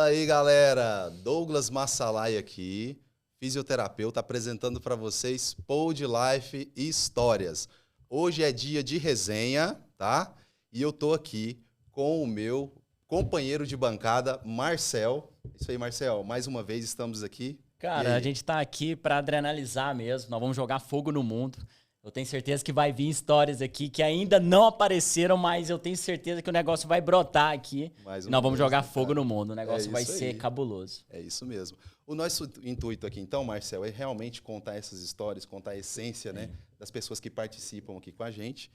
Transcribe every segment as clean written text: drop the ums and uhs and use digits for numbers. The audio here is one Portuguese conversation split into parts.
aí, galera. Douglas Massalai aqui, fisioterapeuta, apresentando para vocês Pod Life e Histórias. Hoje é dia de resenha, tá? E eu tô aqui com o meu companheiro de bancada, Marcel. Isso aí, Marcel. Mais uma vez estamos aqui. Cara, a gente tá aqui pra adrenalizar mesmo. Nós vamos jogar fogo no mundo. Eu tenho certeza que vai vir histórias aqui que ainda não apareceram, mas eu tenho certeza que o negócio vai brotar aqui. E nós vamos jogar fogo no mundo. O negócio vai ser cabuloso. É isso mesmo. O nosso intuito aqui, então, Marcel, é realmente contar essas histórias, contar a essência, né, das pessoas que participam aqui com a gente.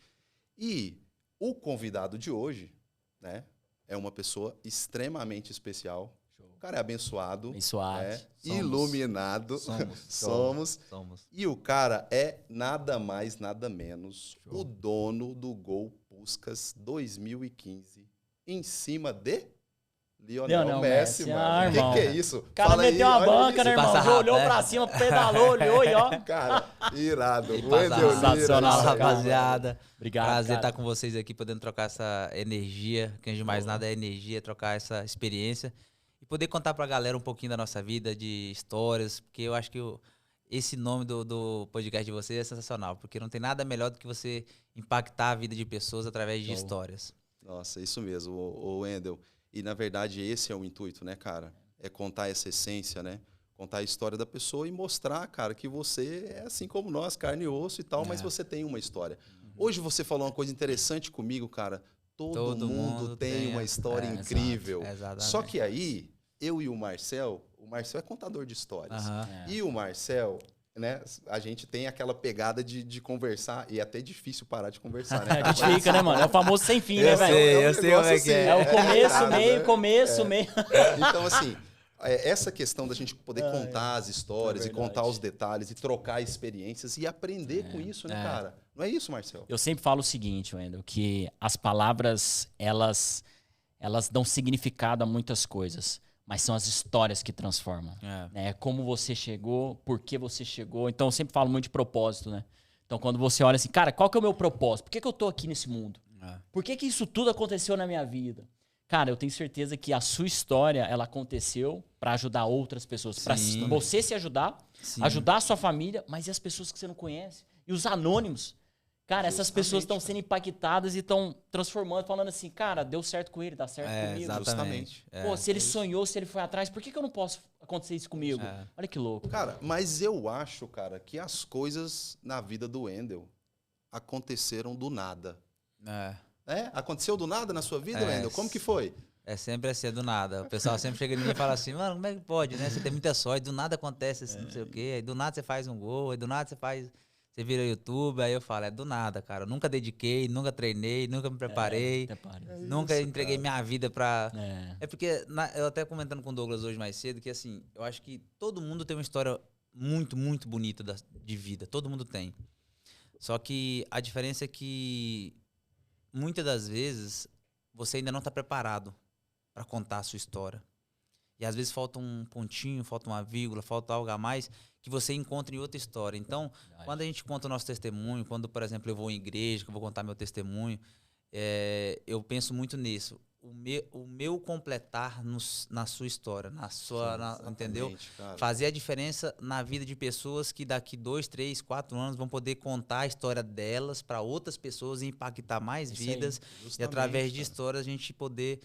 E o convidado de hoje, né, é uma pessoa extremamente especial. O cara é abençoado. Abençoado. Iluminado. Somos. E o cara é nada mais, nada menos o dono do Gol Puskás 2015 em cima de Lionel Messi, mano. Que é isso? O cara meteu uma banca, né, irmão? Olhou pra cima, pedalou, olhou e ó. Cara, irado. Sensacional, rapaziada. Obrigado, Prazer estar com vocês aqui, podendo trocar essa energia, que antes de mais nada é energia, trocar essa experiência. E poder contar pra galera um pouquinho da nossa vida, de histórias, porque eu acho que esse nome do podcast de vocês é sensacional, porque não tem nada melhor do que você impactar a vida de pessoas através de histórias. Nossa, isso mesmo, o Wendel. E, na verdade, esse é o intuito, né, cara? É contar essa essência, né? Contar a história da pessoa e mostrar, cara, que você é assim como nós, carne e osso e tal, mas você tem uma história. Hoje você falou uma coisa interessante comigo, cara. Todo mundo tem uma história incrível. Exato. Só que aí, eu e o Marcel é contador de histórias. E o Marcel, né, a gente tem aquela pegada de conversar, e é até difícil parar de conversar, né? A gente fica, né, mano? É o famoso sem fim, né, velho? Eu sei como é que é. É o começo, meio. Então, assim, essa questão da gente poder contar as histórias e contar os detalhes e trocar experiências e aprender com isso, né, cara? Não é isso, Marcel? Eu sempre falo o seguinte, Wendel, que as palavras, elas dão significado a muitas coisas. Mas são as histórias que transformam. Né? Como você chegou, por que você chegou. Então, eu sempre falo muito de propósito, né? Então, quando você olha assim, cara, qual que é o meu propósito? Por que eu tô aqui nesse mundo? Por que isso tudo aconteceu na minha vida? Cara, eu tenho certeza que a sua história, ela aconteceu para ajudar outras pessoas. Para você se ajudar, ajudar a sua família, mas e as pessoas que você não conhece? E os anônimos? Cara, essas pessoas estão sendo impactadas e estão transformando, falando assim, cara, deu certo com ele, dá certo comigo. Exatamente. Pô, se ele sonhou, se ele foi atrás, por que eu não posso acontecer isso comigo? Olha que louco. Cara, mas eu acho, cara, que as coisas na vida do Wendel aconteceram do nada. Aconteceu do nada na sua vida, Wendel? Como que foi? É sempre assim, do nada. O pessoal sempre chega em mim e fala assim, mano, como é que pode, né? Você tem muita sorte, do nada acontece assim, não sei o quê, aí do nada você faz um gol, aí do nada você vira YouTube, aí eu falo, é do nada, cara. Eu nunca dediquei, nunca treinei, nunca me preparei, nunca entreguei minha vida pra... É porque, eu até comentando com o Douglas hoje mais cedo, que assim, eu acho que todo mundo tem uma história muito, muito bonita de vida. Todo mundo tem. Só que a diferença é que, muitas das vezes, você ainda não está preparado para contar a sua história. E às vezes falta um pontinho, falta uma vírgula, falta algo a mais que você encontra em outra história. Então, quando a gente conta o nosso testemunho, quando, por exemplo, eu vou em igreja, que eu vou contar meu testemunho, eu penso muito nisso. O meu completar na sua história, entendeu? Cara. Fazer a diferença na vida de pessoas que daqui 2, 3, 4 anos vão poder contar a história delas para outras pessoas e impactar mais vidas. E através de histórias a gente poder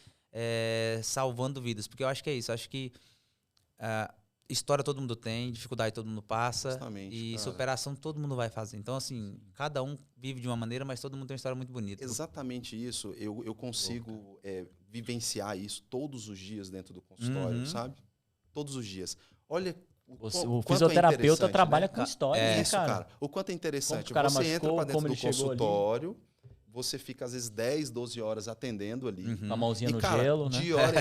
salvando vidas. Porque eu acho que é isso. Eu acho que história todo mundo tem, dificuldade todo mundo passa. E superação todo mundo vai fazer. Então, assim, cada um vive de uma maneira, mas todo mundo tem uma história muito bonita. Exatamente isso. Eu consigo vivenciar isso todos os dias dentro do consultório, sabe? Todos os dias. Olha o fisioterapeuta trabalha com história, né, isso, cara? O quanto é interessante. Você entra para dentro do consultório, você fica às vezes 10, 12 horas atendendo ali. Com a mãozinha no gelo, né? De hora,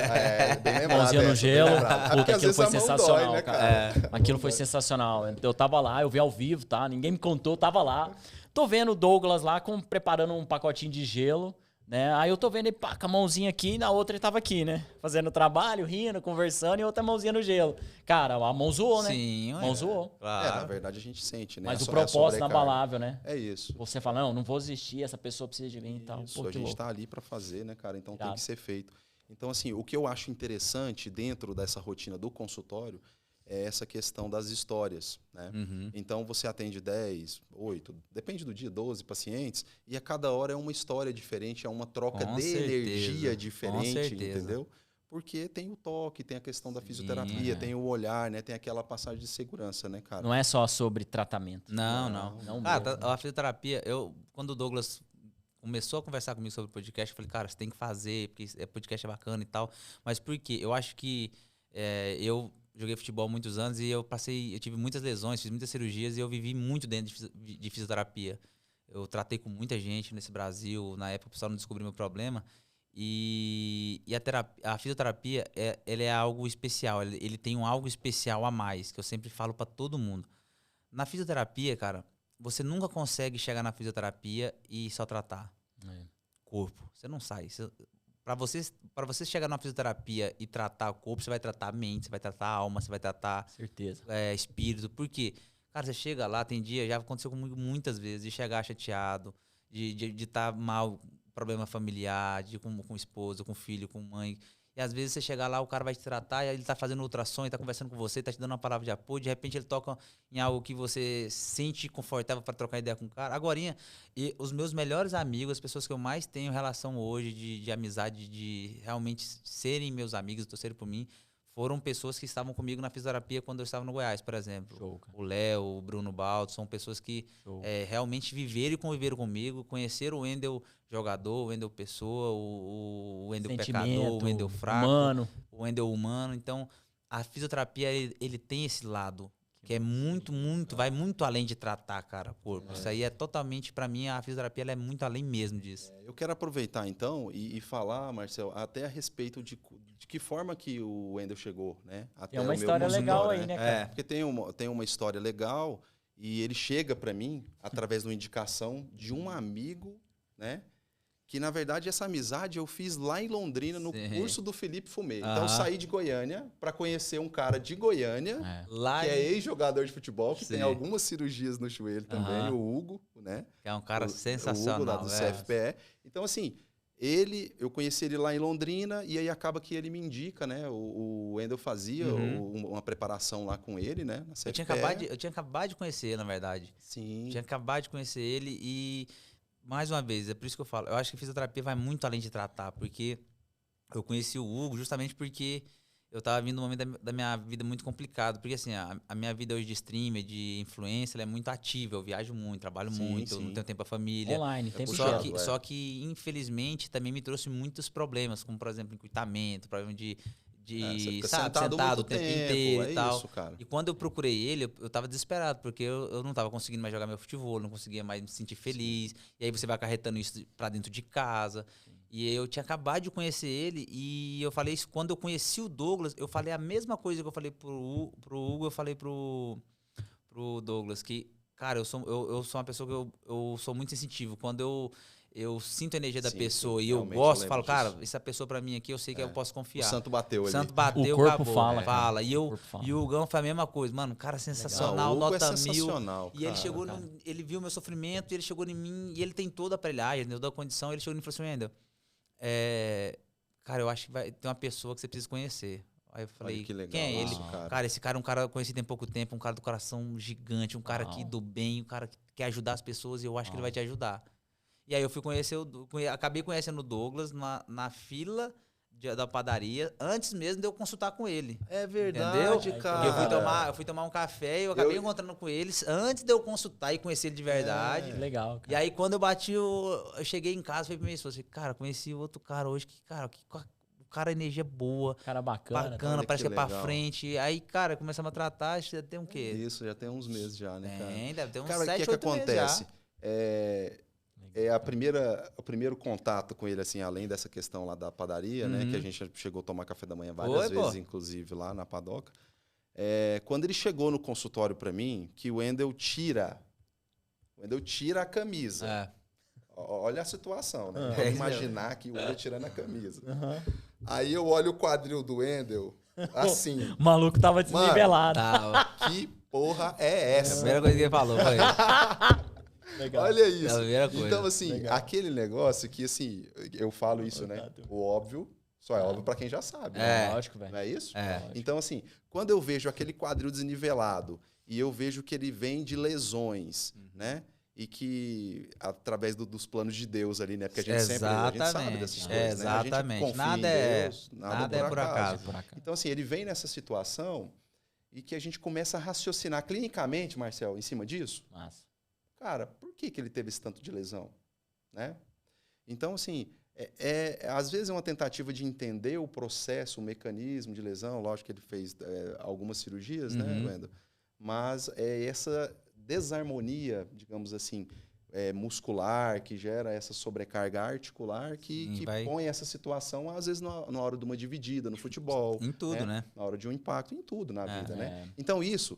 bem lembrado. Mãozinha no gelo. Puta, aquilo foi sensacional, dói, né, cara. Aquilo foi sensacional. Eu tava lá, eu vi ao vivo, tá? Ninguém me contou, eu tava lá. Tô vendo o Douglas lá preparando um pacotinho de gelo, né? Aí eu tô vendo ele com a mãozinha aqui e na outra ele tava aqui, né? Fazendo trabalho, rindo, conversando e outra mãozinha no gelo. Cara, a mão zoou, né? Sim, a mão zoou. Claro. Na verdade a gente sente, né? Mas o propósito inabalável, né? É isso. Você fala, não vou desistir, essa pessoa precisa de mim e tal. Pô, a gente tá ali pra fazer, né, cara? Então tem que ser feito. Então, assim, o que eu acho interessante dentro dessa rotina do consultório é essa questão das histórias, né? Então, você atende 10, 8, depende do dia, 12 pacientes, e a cada hora é uma história diferente, é uma troca de energia diferente, entendeu? Porque tem o toque, tem a questão da fisioterapia, tem o olhar, né? Tem aquela passagem de segurança, né, cara? Não é só sobre tratamento. Não. Cara, a fisioterapia, quando o Douglas começou a conversar comigo sobre o podcast, eu falei, cara, você tem que fazer, porque podcast é bacana e tal. Mas por quê? Eu acho que eu joguei futebol há muitos anos e eu tive muitas lesões, fiz muitas cirurgias e eu vivi muito dentro de fisioterapia. Eu tratei com muita gente nesse Brasil, na época o pessoal não descobriu meu problema. E a fisioterapia, ele é algo especial, ele tem algo especial a mais, que eu sempre falo para todo mundo. Na fisioterapia, cara, você nunca consegue chegar na fisioterapia e só tratar corpo. Você não sai. Para você chegar na fisioterapia e tratar o corpo, você vai tratar a mente, você vai tratar a alma, você vai tratar espírito. Por quê? Cara, você chega lá, tem dia, já aconteceu comigo muitas vezes, de chegar chateado, de estar mal, problema familiar, com esposa, com filho, com mãe. E às vezes você chegar lá, o cara vai te tratar, e ele tá fazendo ultrassom, ele tá conversando com você, tá te dando uma palavra de apoio, de repente ele toca em algo que você sente confortável para trocar ideia com o cara. Agorinha, e os meus melhores amigos, as pessoas que eu mais tenho relação hoje de amizade, de realmente serem meus amigos, torcerem por mim, foram pessoas que estavam comigo na fisioterapia quando eu estava no Goiás, por exemplo. Show, o Léo, o Bruno Baldo, são pessoas que realmente viveram e conviveram comigo, conheceram o Wendel jogador, o Wendel pessoa, o Wendel pecador, o Wendel fraco, humano. O Wendel humano. Então, a fisioterapia, ele tem esse lado, que é muito, vai muito além de tratar, cara, corpo. Isso aí é totalmente, para mim, a fisioterapia ela é muito além mesmo disso. Eu quero aproveitar, então, e falar, Marcel, até a respeito de que forma que o Wendel chegou, né? Até é uma história legal aí, né, cara? Porque tem uma história legal e ele chega para mim através de uma indicação de um amigo, né? Que, na verdade, essa amizade eu fiz lá em Londrina, no curso do Felipe Fumê. Então, eu saí de Goiânia para conhecer um cara de Goiânia, que é ex-jogador de futebol, que tem algumas cirurgias no joelho também, o Hugo, né? Que é um cara sensacional. O Hugo, lá do CFPE. Então, assim, eu conheci ele lá em Londrina, e aí acaba que ele me indica, né? O Wendel fazia uma preparação lá com ele, né? Na CFPE. Eu tinha acabado de conhecer ele, na verdade. Sim. Tinha acabado de conhecer ele e... Mais uma vez, é por isso que eu falo. Eu acho que a fisioterapia vai muito além de tratar, porque eu conheci o Hugo justamente porque eu estava vindo num momento da minha vida muito complicado. Porque, assim, a minha vida hoje de streamer, de influencer, ela é muito ativa. Eu viajo muito, trabalho muito, eu não tenho tempo para família. Online, tempo só que, infelizmente, também me trouxe muitos problemas, como, por exemplo, encurtamento, problema de sentado o tempo inteiro e tal. Isso, cara. E quando eu procurei ele, eu tava desesperado, porque eu não tava conseguindo mais jogar meu futebol, não conseguia mais me sentir feliz. E aí você vai acarretando isso pra dentro de casa. E eu tinha acabado de conhecer ele e eu falei isso quando eu conheci o Douglas, eu falei a mesma coisa que eu falei pro Hugo, eu falei pro Douglas, que, cara, eu sou uma pessoa que eu sou muito sensitivo. Quando eu sinto a energia da pessoa e eu gosto, falo, cara, essa pessoa pra mim aqui, eu sei que eu posso confiar. O santo bateu ali. O santo bateu, o corpo acabou. fala. E o Hugão foi a mesma coisa. Mano, cara sensacional, Legal. nota é sensacional, 1000. E ele chegou, ele viu meu sofrimento, e ele chegou em mim, e ele tem toda a aparelhagem, toda a condição, ele chegou em mim e falou assim, Wendel, cara, eu acho que vai ter uma pessoa que você precisa conhecer. Aí eu falei, que legal, quem é ele? cara? Cara, esse cara é um cara conhecido em pouco tempo, um cara do coração gigante, um cara aqui do bem, um cara que quer ajudar as pessoas, e eu acho que ele vai te ajudar. E aí eu fui acabei conhecendo o Douglas na fila da padaria, antes mesmo de eu consultar com ele. É verdade, entendeu? cara. Porque eu fui tomar um café e eu acabei encontrando com eles antes de eu consultar e conhecer ele de verdade. Legal, cara. E aí quando eu bati, eu cheguei em casa e falei pra minha esposa, cara, conheci outro cara hoje que, cara, o cara energia boa. Cara bacana. Parece que é pra frente. Aí, cara, começamos a tratar, já tem um quê? Isso, já tem uns meses já, né, cara? Deve ter uns cara, 7, 8 meses. O que acontece? O primeiro contato com ele, assim, além dessa questão lá da padaria, né? Que a gente chegou a tomar café da manhã várias vezes, inclusive, lá na padoca. Quando ele chegou no consultório para mim, que o Wendel tira a camisa. Olha a situação, né? Vamos imaginar que o Wendel tirando a camisa. Aí eu olho o quadril do Wendel, assim. O maluco tava desnivelado. Que porra é essa? A primeira coisa que ele falou foi Legal. Olha isso. Então, assim, aquele negócio que, assim, eu falo isso, né? O óbvio, Só é óbvio para quem já sabe. Lógico, velho. Não é isso? É. Então, assim, quando eu vejo aquele quadril desnivelado e eu vejo que ele vem de lesões, né? E que, através dos planos de Deus ali, né? Porque a gente sempre a gente sabe dessas coisas, né? Exatamente. A gente confia em Deus, nada é por acaso. Então, assim, ele vem nessa situação e que a gente começa a raciocinar clinicamente, Marcel, em cima disso. Massa. Cara, por que ele teve esse tanto de lesão? Né? Então, assim, às vezes é uma tentativa de entender o processo, o mecanismo de lesão. Lógico que ele fez algumas cirurgias, né, Wendel? Mas é essa desarmonia, digamos assim, muscular, que gera essa sobrecarga articular, que põe essa situação, às vezes, na hora de uma dividida no futebol. Em tudo, né? Na hora de um impacto, em tudo na vida, né? Então, isso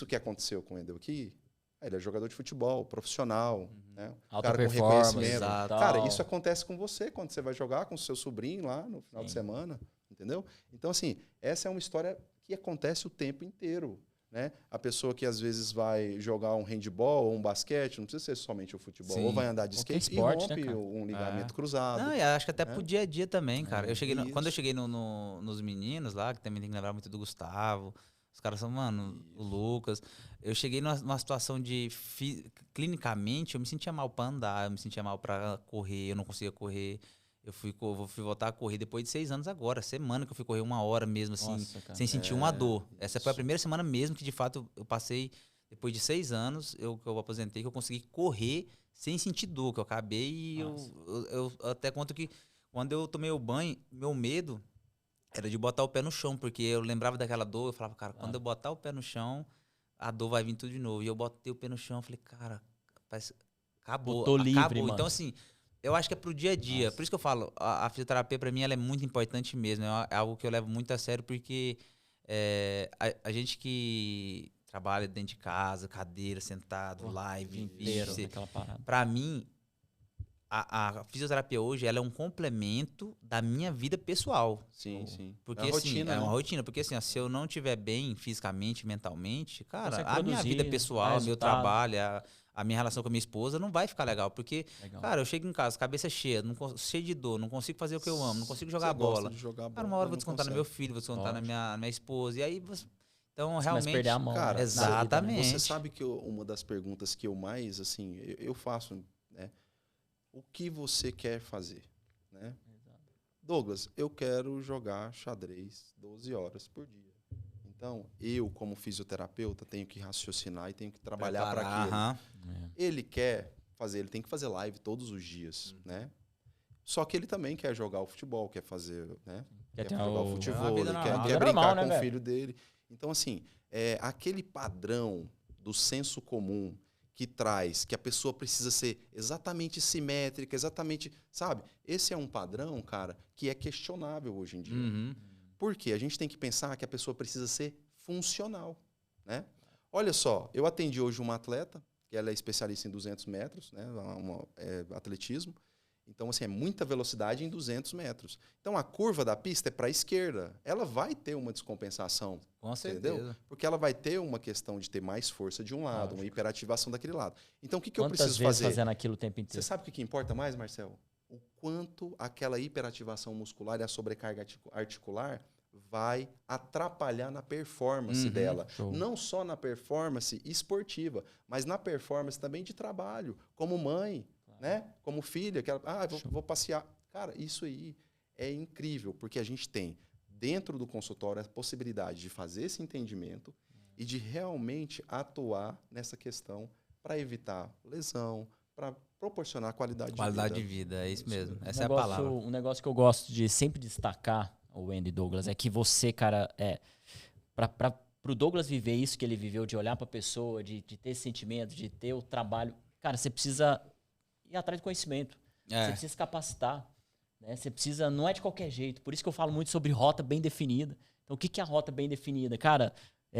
que aconteceu com o Wendel aqui, ele é jogador de futebol, profissional, né? Alta cara com performance, reconhecimento. Cara, isso acontece com você quando você vai jogar com o seu sobrinho lá no final de semana, entendeu? Então, assim, essa é uma história que acontece o tempo inteiro. Né? A pessoa que às vezes vai jogar um handball ou um basquete, não precisa ser somente o futebol, ou vai andar de skate esporte, e rompe, né, um ligamento cruzado. Não, e acho que até pro dia a dia também, cara. Quando eu cheguei nos meninos lá, que também tem que lembrar muito do Gustavo, os caras são, mano, o Lucas. Eu cheguei numa situação de, clinicamente, eu me sentia mal pra andar, eu me sentia mal pra correr, eu não conseguia correr. Eu fui voltar a correr depois de 6 anos agora. Semana que eu fui correr 1 hora mesmo, assim, sem sentir uma dor. Essa foi a primeira semana mesmo que, de fato, eu passei, depois de 6 anos, que eu aposentei, que eu consegui correr sem sentir dor, que eu acabei e eu até conto que quando eu tomei o banho, meu medo era de botar o pé no chão, porque eu lembrava daquela dor, eu falava, cara, quando eu botar o pé no chão, a dor vai vir tudo de novo. E eu botei o pé no chão, falei, cara, acabou. Botou livre, mano. Então, assim, eu acho que é pro dia a dia. Nossa. Por isso que eu falo, a fisioterapia pra mim ela é muito importante mesmo. É algo que eu levo muito a sério, porque a gente que trabalha dentro de casa, cadeira, sentado, live, inteiro, aquela parada. Pra mim, a fisioterapia hoje ela é um complemento da minha vida pessoal. Sim, sim. Porque, é uma rotina, é uma rotina. Porque assim, se eu não estiver bem fisicamente, mentalmente, cara, a minha vida pessoal, meu trabalho, a minha relação com a minha esposa não vai ficar legal. Porque, cara, eu chego em casa, cabeça cheia, cheia de dor, não consigo fazer o que eu amo, não consigo jogar bola. Cara, uma hora eu vou descontar no meu filho, vou descontar na minha esposa. E aí, então, você realmente... perder a mão. Cara, exatamente. Você sabe que uma das perguntas que eu mais, assim, eu faço, né? O que você quer fazer, né? Douglas, eu quero jogar xadrez 12 horas por dia. Então, eu, como fisioterapeuta, tenho que raciocinar e tenho que trabalhar para aquilo. Ele quer fazer, ele tem que fazer live todos os dias, né? Só que ele também quer jogar o futebol, quer fazer, né? Quer jogar o futebol, quer brincar com o filho dele. Então, assim, aquele padrão do senso comum que traz, que a pessoa precisa ser exatamente simétrica, exatamente, sabe? Esse é um padrão, cara, que é questionável hoje em dia. Por quê? A gente tem que pensar que a pessoa precisa ser funcional, né? Olha só, eu atendi hoje uma atleta, que ela é especialista em 200 metros, né? Atletismo. Então, assim, é muita velocidade em 200 metros. Então, a curva da pista é para a esquerda. Ela vai ter uma descompensação. Com certeza. Entendeu? Porque ela vai ter uma questão de ter mais força de um lado, uma hiperativação daquele lado. Então, o que eu preciso fazer? Fazendo aquilo o tempo inteiro? Você sabe o que importa mais, Marcel? O quanto aquela hiperativação muscular e a sobrecarga articular vai atrapalhar na performance dela. Show. Não só na performance esportiva, mas na performance também de trabalho, como mãe, né? Como filha, que ela, vou passear. Cara, isso aí é incrível, porque a gente tem dentro do consultório a possibilidade de fazer esse entendimento e de realmente atuar nessa questão para evitar lesão, para proporcionar qualidade de vida. É isso mesmo. Essa é a palavra. Um negócio que eu gosto de sempre destacar, o Wendy Douglas, é que você, cara, para o Douglas viver isso que ele viveu, de olhar para a pessoa, de ter esse sentimento, de ter o trabalho, cara, você precisa ir atrás de conhecimento. Você precisa se capacitar. Né? Você precisa, não é de qualquer jeito. Por isso que eu falo muito sobre rota bem definida. Então, o que é a rota bem definida? Cara,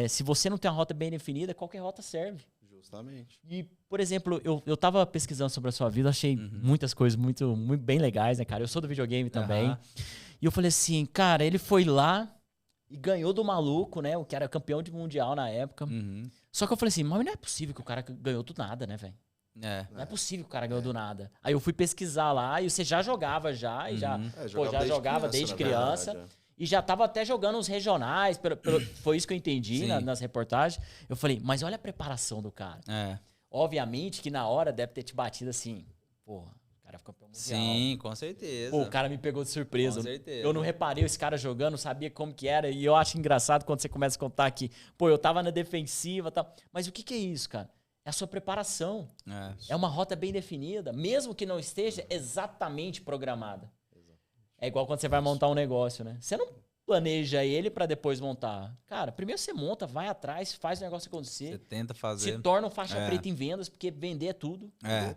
se você não tem a rota bem definida, qualquer rota serve. Justamente. E, por exemplo, eu tava pesquisando sobre a sua vida, achei muitas coisas muito bem legais, né, cara? Eu sou do videogame também. E eu falei assim, cara, ele foi lá e ganhou do maluco, né? O que era campeão de mundial na época. Só que eu falei assim, mas não é possível que o cara ganhou do nada, né, velho? Não é possível que o cara ganhou do nada. Aí eu fui pesquisar lá e você já jogava já. E já jogava desde criança. E já tava até jogando os regionais. Foi isso que eu entendi nas reportagens. Eu falei, mas olha a preparação do cara. Obviamente que na hora deve ter te batido assim, porra. O cara ficou campeão mundial. Sim, com certeza. Pô, o cara me pegou de surpresa. Com certeza. Eu não reparei esse cara jogando, não sabia como que era. E eu acho engraçado quando você começa a contar que, pô, eu tava na defensiva e tal. Mas o que é isso, cara? É a sua preparação. É uma rota bem definida, mesmo que não esteja exatamente programada. É igual quando você vai montar um negócio, né? Você não planeja ele para depois montar. Cara, primeiro você monta, vai atrás, faz o negócio acontecer. Você tenta fazer. Se torna um faixa preta em vendas, porque vender é tudo.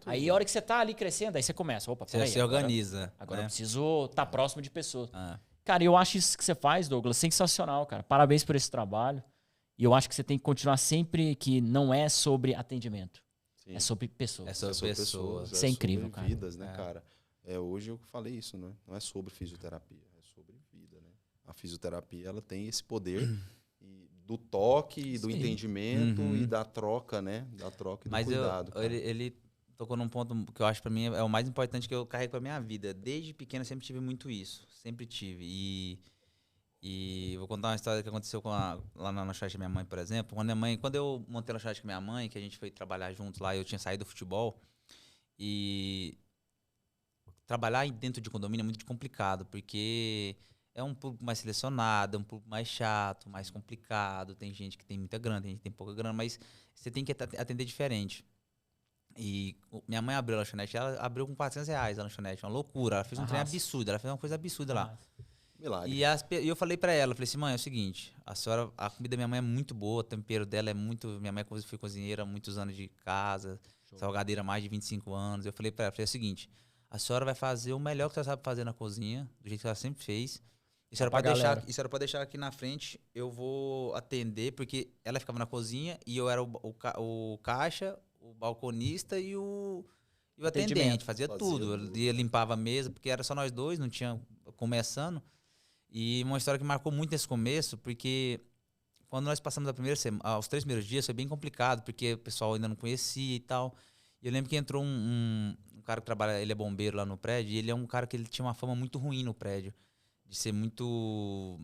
Aí a hora que você tá ali crescendo, aí você começa. Opa, peraí. Você organiza. Agora eu preciso estar próximo de pessoas. Cara, eu acho isso que você faz, Douglas, sensacional, cara. Parabéns por esse trabalho. E eu acho que você tem que continuar sempre que não é sobre atendimento. Sim. É sobre pessoas. É sobre pessoas. Isso é incrível, cara. Vidas, né, cara? Hoje eu falei isso, né? Não é sobre fisioterapia, é sobre vida, né? A fisioterapia, ela tem esse poder do toque, do entendimento e da troca, né? Da troca e do cuidado. Mas ele tocou num ponto que eu acho pra mim é o mais importante que eu carrego pra minha vida. Desde pequeno eu sempre tive muito isso. Sempre tive. E vou contar uma história que aconteceu lá na lanchonete da minha mãe, por exemplo. Quando eu montei a lanchonete com minha mãe, que a gente foi trabalhar juntos lá, eu tinha saído do futebol. E trabalhar dentro de condomínio é muito complicado, porque é um público mais selecionado, é um público mais chato, mais complicado. Tem gente que tem muita grana, tem gente que tem pouca grana, mas você tem que atender diferente. E minha mãe abriu a lanchonete, ela abriu com R$400 a lanchonete, uma loucura. Ela fez um trem absurdo, ela fez uma coisa absurda lá. Milagre. E eu falei pra ela, falei assim, mãe, é o seguinte, a comida da minha mãe é muito boa, o tempero dela é muito... Minha mãe foi cozinheira há muitos anos de casa, salgadeira há mais de 25 anos. Eu falei pra ela, é o seguinte, a senhora vai fazer o melhor que a senhora sabe fazer na cozinha, do jeito que ela sempre fez. E a senhora pode deixar aqui na frente, eu vou atender, porque ela ficava na cozinha e eu era o caixa, o balconista e o atendente, fazia tudo. Eu limpava a mesa, porque era só nós dois, não tinha começando. E uma história que marcou muito nesse começo, porque quando nós passamos os 3 primeiros dias foi bem complicado, porque o pessoal ainda não conhecia e tal. E eu lembro que entrou um cara que trabalha, ele é bombeiro lá no prédio, e ele é um cara que ele tinha uma fama muito ruim no prédio, de ser muito...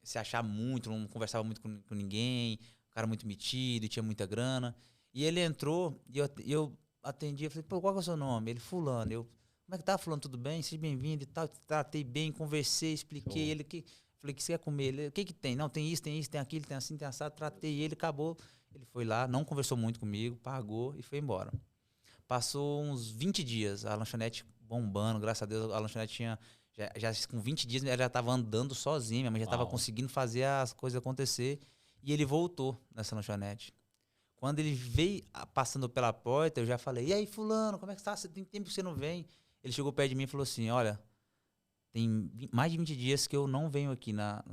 se achar muito, não conversava muito com ninguém, um cara muito metido, tinha muita grana. E ele entrou, e eu atendi, eu falei, pô, qual que é o seu nome? Ele, fulano. Como é que tá, fulano? Tudo bem? Seja bem-vindo e tal. Tratei bem, conversei, expliquei. Ele falei, o que você quer comer? Ele, o que tem? Não, tem isso, tem aquilo, tem assim, tem assado. Tratei ele, acabou. Ele foi lá, não conversou muito comigo, pagou e foi embora. Passou uns 20 dias, a lanchonete bombando, graças a Deus, a lanchonete tinha... Já com 20 dias, ela já estava andando sozinha, minha mãe já estava conseguindo fazer as coisas acontecer. E ele voltou nessa lanchonete. Quando ele veio passando pela porta, eu já falei, e aí, fulano, como é que tá? Tem tempo que você não vem? Ele chegou perto de mim e falou assim, olha, tem mais de 20 dias que eu não venho aqui na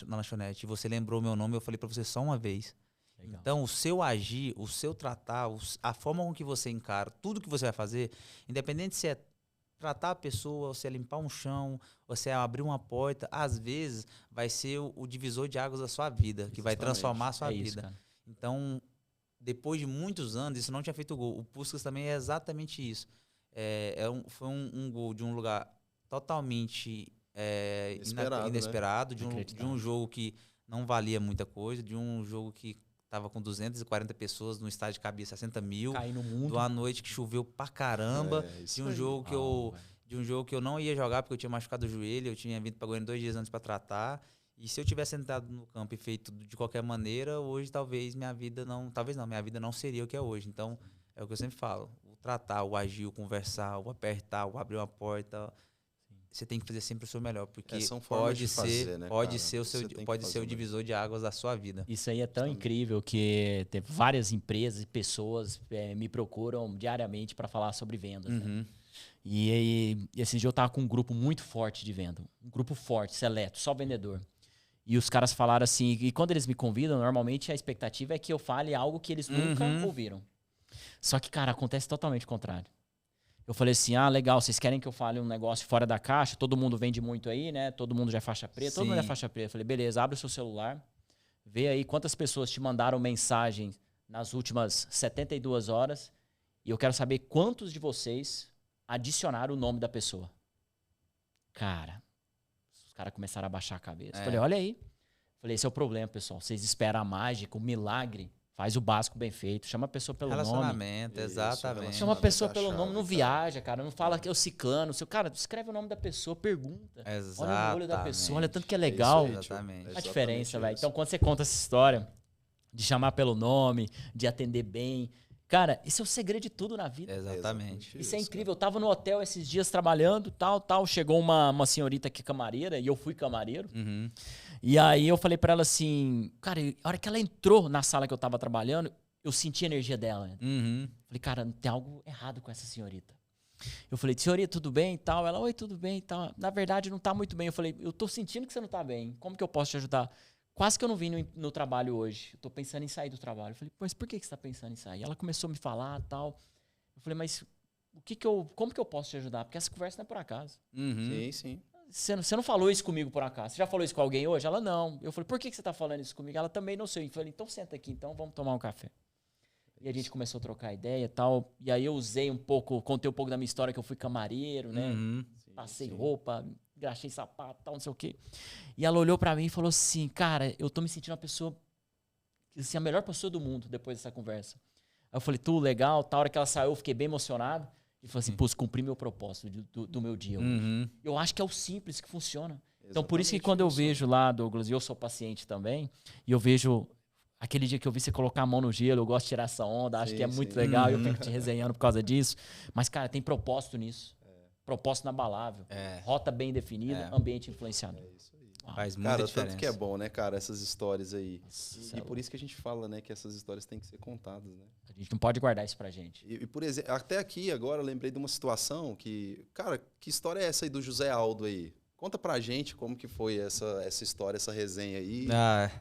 lanchonete. Você lembrou meu nome, eu falei pra você só uma vez. Legal. Então, o seu agir, o seu tratar, a forma com que você encara, tudo que você vai fazer, independente se é tratar a pessoa, ou se é limpar um chão, ou se é abrir uma porta, às vezes vai ser o divisor de águas da sua vida, que vai transformar a sua vida. Isso, então, depois de muitos anos, isso não tinha feito gol. O Puskás também é exatamente isso. Foi um gol de um lugar totalmente inesperado, né? de um jogo que não valia muita coisa, de um jogo que estava com 240 pessoas no estádio que cabia 60 mil, no mundo. De uma noite que choveu pra caramba, de um jogo que eu não ia jogar porque eu tinha machucado o joelho, eu tinha vindo para Goiânia 2 dias antes para tratar. E se eu tivesse entrado no campo e feito de qualquer maneira, hoje minha vida não seria o que é hoje. Então, é o que eu sempre falo. O tratar, o agir, o conversar, o apertar, o abrir uma porta, você tem que fazer sempre o seu melhor, porque pode ser o divisor de águas da sua vida. Isso aí é tão incrível que tem várias empresas e pessoas me procuram diariamente para falar sobre vendas. Né? E esse dia eu tava com um grupo muito forte de venda, um grupo forte, seleto, só vendedor. E os caras falaram assim, e quando eles me convidam, normalmente a expectativa é que eu fale algo que eles nunca ouviram. Só que, cara, acontece totalmente o contrário. Eu falei assim, legal, vocês querem que eu fale um negócio fora da caixa? Todo mundo vende muito aí, né? Todo mundo já é faixa preta, todo mundo é faixa preta. Eu falei, beleza, abre o seu celular, vê aí quantas pessoas te mandaram mensagem nas últimas 72 horas E eu quero saber quantos de vocês adicionaram o nome da pessoa. Cara, os caras começaram a baixar a cabeça. Falei, olha aí. Falei, esse é o problema, pessoal. Vocês esperam a mágica, o milagre. Faz o básico bem feito. Chama a pessoa pelo nome. Relacionamento, exatamente. Chama a pessoa pelo nome, não viaja, cara. Não fala que é o ciclano. Cara, escreve o nome da pessoa, pergunta. Exatamente. Olha no olho da pessoa, olha tanto que é legal. Exatamente. A diferença, velho. Então, quando você conta essa história de chamar pelo nome, de atender bem... Cara, esse é o segredo de tudo na vida. Exatamente. Isso é incrível. Eu tava no hotel esses dias trabalhando, tal. Chegou uma senhorita aqui, camareira, e eu fui camareiro. Uhum. E aí eu falei pra ela assim... Cara, a hora que ela entrou na sala que eu tava trabalhando, eu senti a energia dela. Uhum. Falei, cara, tem algo errado com essa senhorita. Eu falei, senhorita, tudo bem e tal? Ela, oi, tudo bem e tal. Na verdade, não tá muito bem. Eu falei, eu tô sentindo que você não tá bem. Como que eu posso te ajudar? Quase que eu não vim no trabalho hoje. Eu tô pensando em sair do trabalho. Eu falei, mas por que você tá pensando em sair? Ela começou a me falar e tal. Eu falei, mas como que eu posso te ajudar? Porque essa conversa não é por acaso. Uhum. Sim. Você não falou isso comigo por acaso. Você já falou isso com alguém hoje? Ela, não. Eu falei, por que você tá falando isso comigo? Ela também não sei. Eu falei, então senta aqui, então vamos tomar um café. E a gente começou a trocar ideia e tal. E aí eu contei um pouco da minha história, que eu fui camareiro, né? Uhum. Passei roupa, engraxei sapato, tal, não sei o quê. E ela olhou pra mim e falou assim, cara, eu tô me sentindo uma pessoa, assim, a melhor pessoa do mundo depois dessa conversa. Aí eu falei, legal, tal. A hora que ela saiu, eu fiquei bem emocionado. E falei assim, cumpri meu propósito do meu dia hoje. Uhum. Eu acho que é o simples que funciona. Exatamente. Então, por isso que quando eu vejo lá, Douglas, e eu sou paciente também, e eu vejo aquele dia que eu vi você colocar a mão no gelo, eu gosto de tirar essa onda, acho que é muito legal, e eu fico te resenhando por causa disso. Mas, cara, tem propósito nisso. Propósito inabalável. Rota bem definida, ambiente influenciador. É isso aí. Faz muita Cara, diferença. tanto que é bom, né, cara, essas histórias aí. Nossa, E por isso que a gente fala, né, que essas histórias têm que ser contadas, né? a gente não pode guardar isso pra gente. E por exemplo, até aqui agora eu lembrei de uma situação que, cara, que história é essa aí do José Aldo aí? Conta pra gente como que foi essa história, essa resenha aí.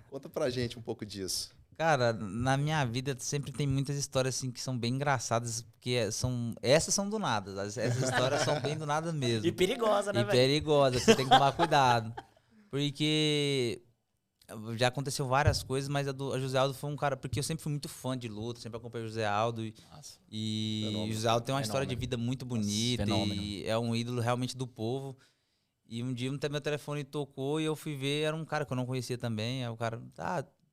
Conta pra gente um pouco disso. Cara, na minha vida sempre tem muitas histórias assim que são bem engraçadas, porque essas são do nada. Essas histórias são bem do nada mesmo. E perigosa, né, E velho? perigosa, você tem que tomar cuidado. Porque já aconteceu várias coisas, mas a José Aldo foi um cara... Porque eu sempre fui muito fã de luta, sempre acompanhei o José Aldo. E o José Aldo tem uma história de vida muito bonita. E é um ídolo realmente do povo. E um dia meu telefone tocou e eu fui ver, era um cara que eu não conhecia também. Aí o cara,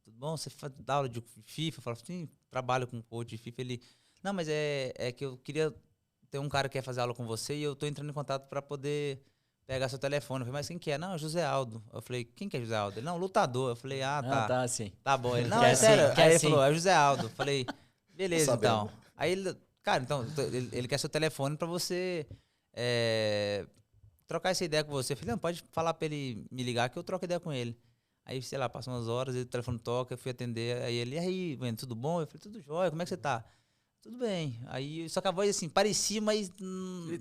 tudo bom? Você dá aula de FIFA? Eu falava, sim, trabalho com coach de FIFA. Ele, não, mas é que eu queria ter um cara que quer fazer aula com você e eu tô entrando em contato para poder pegar seu telefone. Eu falei, mas quem que é? Não, é José Aldo. Eu falei, quem que é José Aldo? Ele, não, lutador. Eu falei, tá. Tá, sim. Tá bom. Ele, não, Quer é sério. sim, Aí ele sim. falou, é José Aldo. Eu falei, beleza, Tô sabendo. então. Aí ele, cara, então, ele quer seu telefone para você trocar essa ideia com você. Eu falei, não, pode falar pra ele me ligar que eu troco ideia com ele. Aí, sei lá, passam umas horas, o telefone toca, eu fui atender. Aí ele, e aí, mano, tudo bom? Eu falei, tudo jóia, como é que você tá? Tudo bem. Aí, só que a voz, assim, parecia, mas...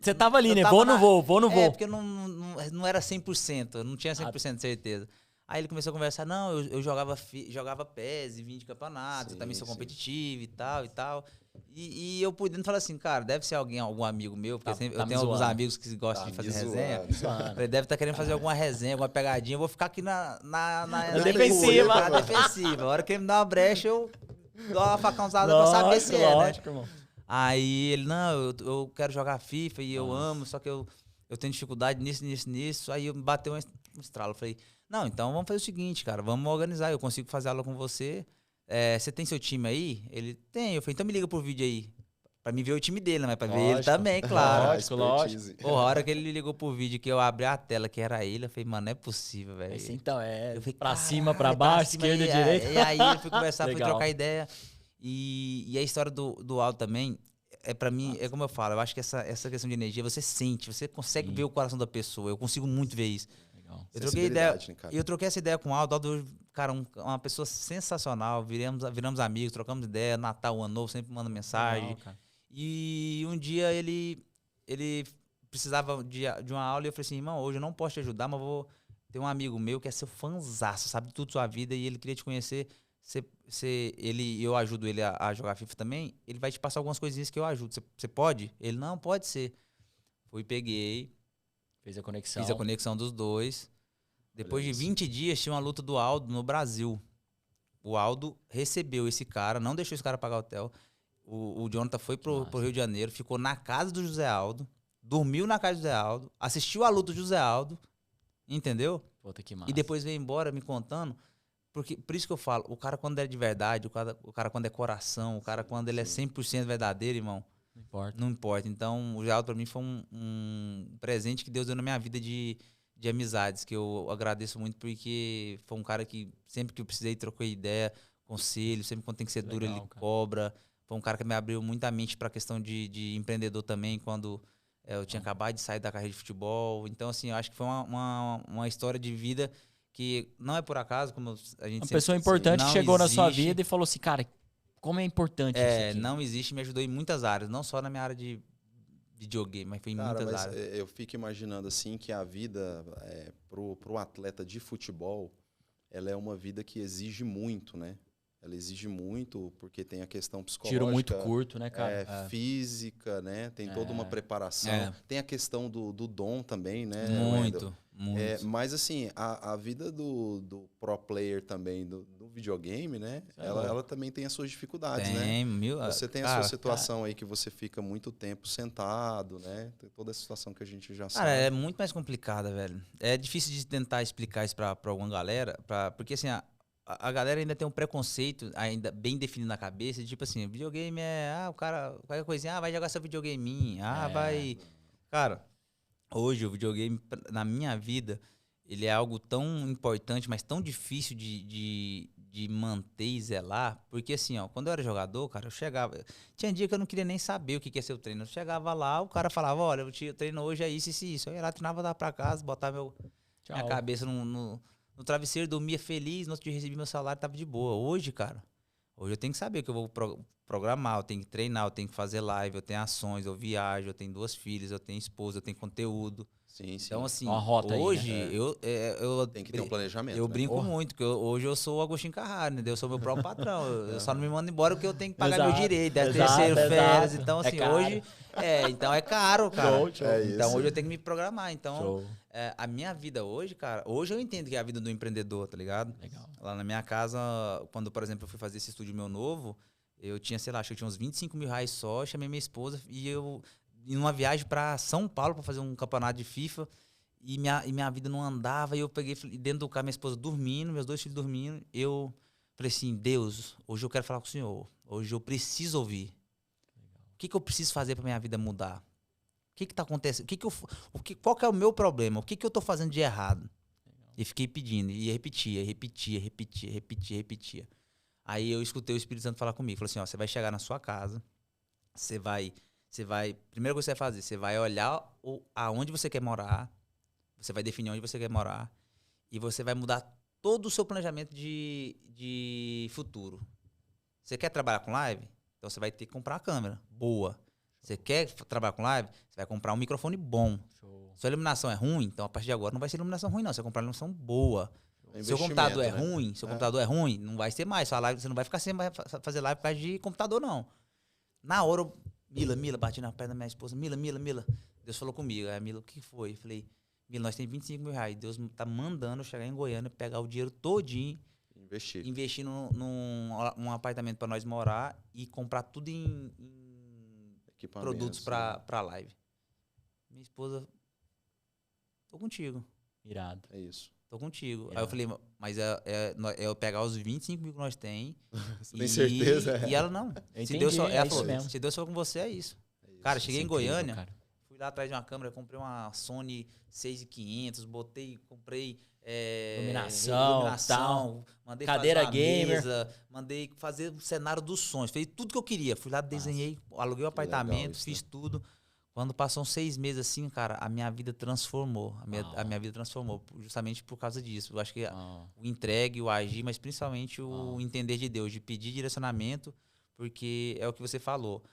Você tava ali, né? tava Vou ou não vou. porque eu não era 100%, eu não tinha 100% de certeza. Aí ele começou a conversar, não, eu jogava PES e vim de campeonato, eu também sou competitivo e tal e tal. E eu podendo falar assim, cara, deve ser algum amigo meu, porque eu tenho alguns amigos que gostam de fazer resenha. Ele deve estar querendo fazer alguma resenha, alguma pegadinha, eu vou ficar aqui na defensiva. Na defensiva. A hora que ele me dá uma brecha, eu dou uma facãozada pra saber se é, né? Irmão. Aí ele, não, eu quero jogar FIFA e eu amo, só que eu tenho dificuldade nisso. Aí me bateu um estralo. Eu falei, não, então vamos fazer o seguinte, cara, vamos organizar, eu consigo fazer aula com você. Você tem seu time aí? Ele tem. Eu falei, então me liga por vídeo aí. Pra mim ver o time dele, né? Mas pra ver ele também, claro. Lógico. Porra, a hora que ele me ligou por vídeo, que eu abri a tela, que era ele, eu falei, mano, não é possível, velho. Esse, então, Eu falei, pra cima, pra baixo, esquerda, direita. E aí eu fui conversar, fui Legal. trocar ideia. E a história do Aldo também, pra mim, é como eu falo, eu acho que essa questão de energia, você sente, você consegue ver o coração da pessoa. Eu consigo muito ver isso. Legal. Eu troquei ideia, Né, cara? eu troquei essa ideia com o Aldo. Aldo, cara, uma pessoa sensacional. Viramos amigos, trocamos ideia. Natal, Ano Novo, sempre manda mensagem. Legal, cara. E um dia ele precisava de uma aula e eu falei assim, irmão, hoje eu não posso te ajudar, mas vou ter um amigo meu que é seu fãzaço, sabe tudo da sua vida e ele queria te conhecer. Eu ajudo ele a jogar FIFA também, ele vai te passar algumas coisinhas que eu ajudo. Você pode? Ele, não, pode ser. Fui, peguei, Fez a conexão. fiz a conexão dos dois. Depois de isso. 20 dias, tinha uma luta do Aldo no Brasil. O Aldo recebeu esse cara, não deixou esse cara pagar o hotel. O Jonathan foi pro Rio de Janeiro, ficou na casa do José Aldo, dormiu na casa do José Aldo, assistiu a luta do José Aldo, entendeu? Puta, que massa. E depois veio embora me contando. Porque, por isso que eu falo, o cara quando é de verdade, o cara quando é coração, o cara quando ele é 100% verdadeiro, irmão, não importa. Não importa. Então, o José Aldo pra mim foi um presente que Deus deu na minha vida de amizades, que eu agradeço muito porque foi um cara que sempre que eu precisei troquei ideia, conselho, sempre quando tem que ser duro ele cobra. Foi um cara que me abriu muita mente pra questão de empreendedor também, quando eu tinha acabado de sair da carreira de futebol. Então, assim, eu acho que foi uma história de vida que não é por acaso, como a gente uma pessoa importante que chegou na sua vida e falou assim, cara, como é importante isso aqui. Não existe, me ajudou em muitas áreas, não só na minha área de videogame, mas foi em muitas áreas. Eu fico imaginando assim que a vida pro atleta de futebol, ela é uma vida que exige muito, né? Ela exige muito porque tem a questão psicológica. Tiro muito curto, né, cara? Física, né? Tem toda uma preparação. Tem a questão do dom também, né? Muito. Mas assim, a vida do pro player também, do videogame, né? Ela também tem as suas dificuldades, né? Você tem a sua situação aí que você fica muito tempo sentado, né? Tem toda essa situação que a gente já sabe. Cara, é muito mais complicada, velho. É difícil de tentar explicar isso pra alguma galera, porque assim, a galera ainda tem um preconceito ainda bem definido na cabeça, de, tipo assim, videogame o cara, qualquer coisinha, vai jogar seu videogameinho, vai... Cara, hoje o videogame, na minha vida, ele é algo tão importante, mas tão difícil de manter e zelar, porque assim, ó, quando eu era jogador, cara, eu chegava... Tinha dia que eu não queria nem saber o que ia ser o treino. Eu chegava lá, o cara falava, olha, o treino hoje é isso, isso e isso. Eu ia lá, treinava, dar pra casa, botava minha cabeça no travesseiro, dormia feliz, no outro dia recebi meu salário, tava de boa. Hoje, cara, hoje eu tenho que saber que eu vou programar, eu tenho que treinar, eu tenho que fazer live, eu tenho ações, eu viajo, eu tenho 2 filhas, eu tenho esposa, eu tenho conteúdo. Sim. Então, assim, uma rota hoje aí, né? eu tem que ter um planejamento. Eu brinco muito, porque hoje eu sou o Agostinho Carraro, né? Eu sou meu próprio patrão. Eu só não me mando embora porque eu tenho que pagar meu direito, terceiro, férias. Então, assim, hoje. Então é caro, cara. Então hoje eu tenho que me programar. Então, a minha vida hoje, cara, hoje eu entendo que é a vida do empreendedor, tá ligado? Legal. Lá na minha casa, quando, por exemplo, eu fui fazer esse estúdio meu novo, eu tinha, sei lá, acho que eu tinha uns 25 mil reais só, chamei minha esposa e eu em uma viagem pra São Paulo pra fazer um campeonato de FIFA. E minha vida não andava, e eu peguei dentro do carro, minha esposa dormindo, meus 2 filhos dormindo. Eu falei assim, Deus, hoje eu quero falar com o Senhor. Hoje eu preciso ouvir. O que eu preciso fazer para minha vida mudar? O que está acontecendo? Qual que é o meu problema? O que eu estou fazendo de errado? E fiquei pedindo, e repetia. Aí eu escutei o Espírito Santo falar comigo. Falou assim, ó, você vai chegar na sua casa, você vai... Primeira coisa que você vai fazer, você vai olhar aonde você quer morar, você vai definir onde você quer morar e você vai mudar todo o seu planejamento de futuro. Você quer trabalhar com live? Então você vai ter que comprar uma câmera boa. Você quer trabalhar com live? Você vai comprar um microfone bom. Show. Sua iluminação é ruim? Então a partir de agora não vai ser iluminação ruim não. Você vai comprar uma iluminação boa. Seu computador é ruim? Seu computador é ruim? Não vai ser mais. Sua live, você não vai ficar sem fazer live por causa de computador não. Na hora, Mila, bati na perna da minha esposa. Mila. Deus falou comigo. Aí a Mila, o que foi? Eu falei... Mila, nós temos 25 mil reais. Deus tá mandando eu chegar em Goiânia, pegar o dinheiro todinho, investir num apartamento para nós morar e comprar tudo em produtos para live. Minha esposa, tô contigo. Irado. É isso. Tô contigo. Irado. Aí eu falei, mas é eu pegar os 25 mil que nós tem. Você tem certeza? E ela não. Se Deus for com você, é isso. Cara, cheguei em Goiânia. Cara. Fui lá atrás de uma câmera, comprei uma Sony 6500, comprei iluminação, mandei cadeira fazer uma gamer, mesa, mandei fazer um cenário dos sonhos, fiz tudo que eu queria. Fui lá, desenhei, aluguei o apartamento, isso, fiz tudo. Quando passou uns 6 meses assim, cara, a minha vida transformou. A minha vida transformou justamente por causa disso. Eu acho que o entregue, o agir, mas principalmente o entender de Deus, de pedir direcionamento, porque é o que você falou.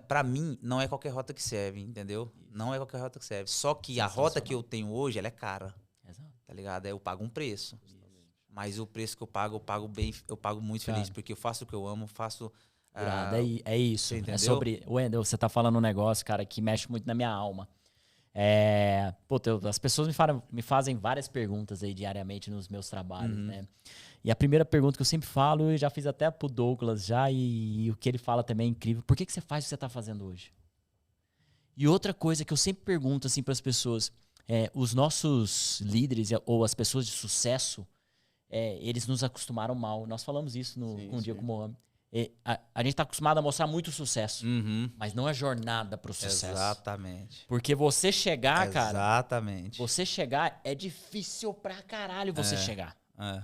Pra mim, não é qualquer rota que serve, entendeu? Isso. Não é qualquer rota que serve. Só que a rota que eu tenho hoje, ela é cara. Exato. Tá ligado? Eu pago um preço. Exatamente. Mas o preço que eu pago bem, eu pago muito feliz, porque eu faço o que eu amo, faço... É isso. Entendeu? É sobre... Wendel, você tá falando um negócio, cara, que mexe muito na minha alma. As pessoas me fazem várias perguntas aí diariamente nos meus trabalhos, né? E a primeira pergunta que eu sempre falo, eu já fiz até pro Douglas já, e o que ele fala também é incrível. Por que você faz o que você tá fazendo hoje? E outra coisa que eu sempre pergunto assim para as pessoas, os nossos líderes ou as pessoas de sucesso, eles nos acostumaram mal. Nós falamos isso com o Dia com o Mohamed. A gente tá acostumado a mostrar muito sucesso, mas não a jornada pro sucesso. Exatamente. Porque você chegar, cara... Exatamente. Você chegar, é difícil pra caralho você chegar. É.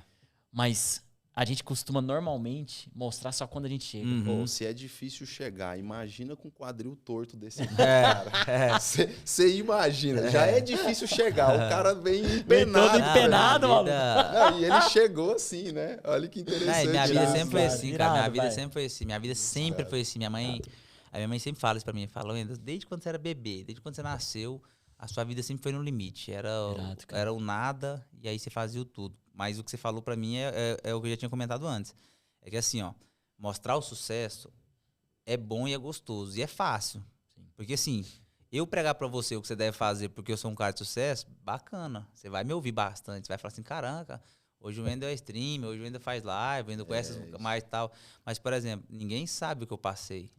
Mas a gente costuma normalmente mostrar só quando a gente chega. Pô, se é difícil chegar, imagina com um quadril torto desse cara. Você imagina, já é difícil chegar, o cara vem empenado. Todo empenado, maluco. Não, e ele chegou assim, né? Olha que interessante. Minha vida sempre foi assim, cara. Minha vida vai. sempre foi assim. Minha vida sempre foi assim. A minha mãe sempre fala isso pra mim. Fala, desde quando você era bebê, desde quando você nasceu, a sua vida sempre foi no limite. Era o nada e aí você fazia o tudo. Mas o que você falou pra mim é o que eu já tinha comentado antes. É que assim, ó, mostrar o sucesso é bom e é gostoso. E é fácil. Sim. Porque assim, eu pregar pra você o que você deve fazer porque eu sou um cara de sucesso, bacana. Você vai me ouvir bastante. Você vai falar assim, caramba, hoje o Wendel é streamer, hoje o Wendel faz live, o Wendel conhece mais e tal. Mas, por exemplo, ninguém sabe o que eu passei.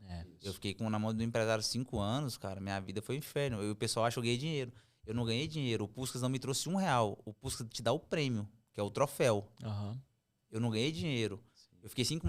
Eu fiquei na mão do empresário 5 anos, cara. Minha vida foi um inferno. O pessoal acha que eu ganhei dinheiro. Eu não ganhei dinheiro. O Puskas não me trouxe R$1. O Puskas te dá o prêmio, que é o troféu. Eu não ganhei dinheiro. Eu fiquei 5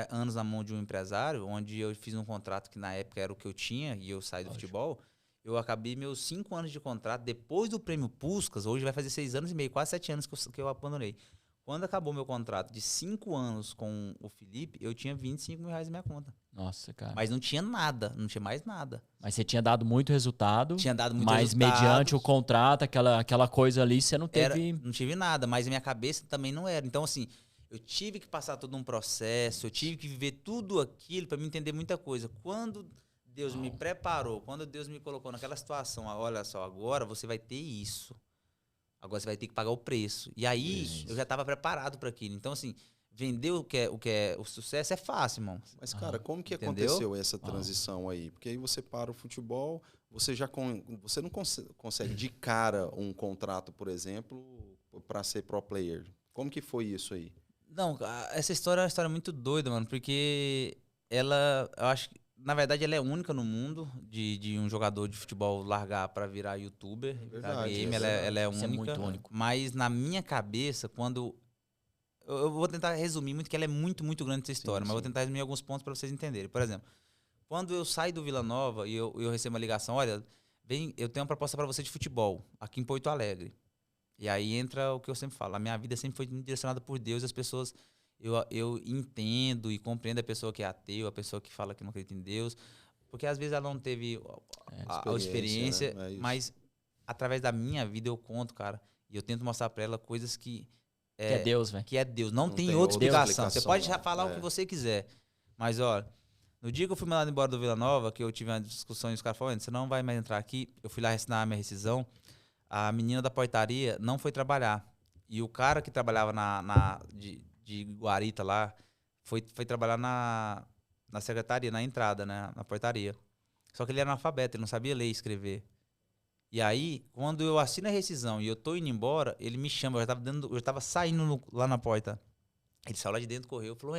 anos na mão de um empresário, onde eu fiz um contrato que na época era o que eu tinha, e eu saí do futebol. Eu acabei meus 5 anos de contrato, depois do prêmio Puskas, hoje vai fazer 6 anos e meio, quase 7 anos que eu abandonei. Quando acabou meu contrato de 5 anos com o Felipe, eu tinha R$25 mil na minha conta. Nossa, cara. Mas não tinha nada, não tinha mais nada. Mas você tinha dado muito resultado. Tinha dado muito mas resultado. Mediante o contrato, aquela coisa ali, você não teve... Não tive nada, mas a minha cabeça também não era. Então, assim, eu tive que passar todo um processo, eu tive que viver tudo aquilo para me entender muita coisa. Quando Deus me preparou, quando Deus me colocou naquela situação, olha só, agora você vai ter isso. Agora você vai ter que pagar o preço. E aí, eu já estava preparado para aquilo. Então, assim, vender o que é o sucesso é fácil, irmão. Mas, cara, como que aconteceu essa transição aí? Porque aí você para o futebol, você não consegue de cara um contrato, por exemplo, para ser pro player. Como que foi isso aí? Não, essa história é uma história muito doida, mano, porque ela, eu acho que, na verdade, ela é única no mundo de um jogador de futebol largar para virar youtuber. Verdade, game, ela é única. É muito único. Mas na minha cabeça, quando... Eu vou tentar resumir muito, que ela é muito, muito grande essa história, mas vou tentar resumir alguns pontos para vocês entenderem. Por exemplo, quando eu saio do Vila Nova e eu recebo uma ligação, olha, eu tenho uma proposta para você de futebol, aqui em Porto Alegre. E aí entra o que eu sempre falo, a minha vida sempre foi direcionada por Deus, e as pessoas... Eu entendo e compreendo a pessoa que é ateu, a pessoa que fala que não acredita em Deus, porque às vezes ela não teve a experiência, né? Mas através da minha vida eu conto, cara, e eu tento mostrar pra ela coisas que é Deus, velho. Que é Deus. Não tem outra explicação. Você pode falar o que você quiser, mas olha, no dia que eu fui mandado embora do Vila Nova, que eu tive uma discussão e os caras falaram, você não vai mais entrar aqui, eu fui lá assinar a minha rescisão, a menina da portaria não foi trabalhar, e o cara que trabalhava de Guarita lá, foi trabalhar na secretaria, na entrada, né, na portaria. Só que ele era analfabeto, ele não sabia ler e escrever. E aí, quando eu assino a rescisão e eu tô indo embora, ele me chama, eu já tava saindo lá na porta. Ele saiu lá de dentro, correu, falou,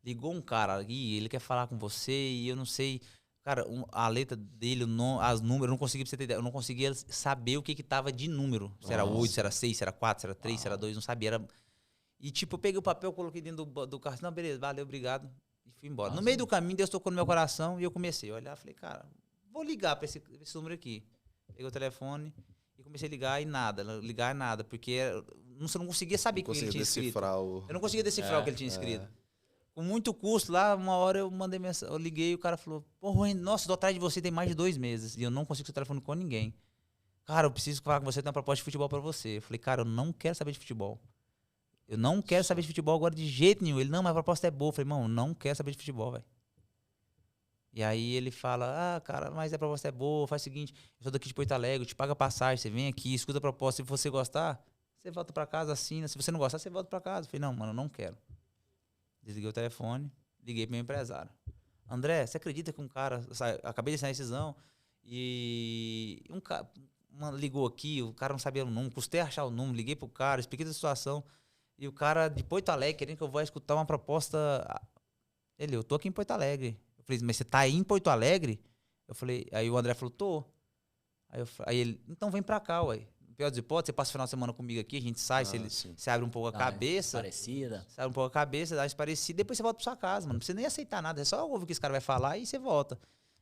ligou um cara aqui, ele quer falar com você e eu não sei... Cara, a letra dele, as números, eu não conseguia, pra você ter ideia, eu não conseguia saber o que tava de número. Se era 8, se era 6, se era 4, se era 3, se era 2, não sabia, E, tipo, eu peguei o papel, coloquei dentro do carro. Não, beleza, valeu, obrigado. E fui embora. Nossa. No meio do caminho, Deus tocou no meu coração e eu comecei a olhar. Falei, cara, vou ligar pra esse número aqui. Peguei o telefone e comecei a ligar nada, porque você não conseguia saber o que ele tinha escrito. Eu não conseguia decifrar o que ele tinha escrito. Com muito custo, lá, uma hora eu mandei mensagem, eu liguei e o cara falou, nossa, tô atrás de você tem mais de 2 meses e eu não consigo seu telefone com ninguém. Cara, eu preciso falar com você, tem uma proposta de futebol pra você. Eu falei, cara, eu não quero saber de futebol. Eu não quero saber de futebol agora de jeito nenhum. Ele, não, mas a proposta é boa. Eu falei, irmão, eu não quero saber de futebol, velho. E aí ele fala, cara, mas a proposta é boa, faz o seguinte, eu sou daqui de Porto Alegre, eu te pago a passagem, você vem aqui, escuta a proposta, se você gostar, você volta pra casa, assina, se você não gostar, você volta pra casa. Eu falei, não, mano, eu não quero. Desliguei o telefone, liguei pro meu empresário. André, você acredita que um cara, acabei de sair na rescisão, e um cara ligou aqui, o cara não sabia o número, custei achar o número, liguei pro cara, expliquei a situação. E o cara de Porto Alegre querendo que eu vá escutar uma proposta. Eu tô aqui em Porto Alegre. Eu falei, mas você tá aí em Porto Alegre? Eu falei, aí o André falou, tô. Aí ele, então vem pra cá, ué. Pior das hipóteses, você passa o final de semana comigo aqui, a gente sai, você abre um pouco a cabeça. Parecida. Você abre um pouco a cabeça, dá uma parecida, depois você volta pra sua casa, mano. Não precisa nem aceitar nada, é só ouvir o que esse cara vai falar e você volta.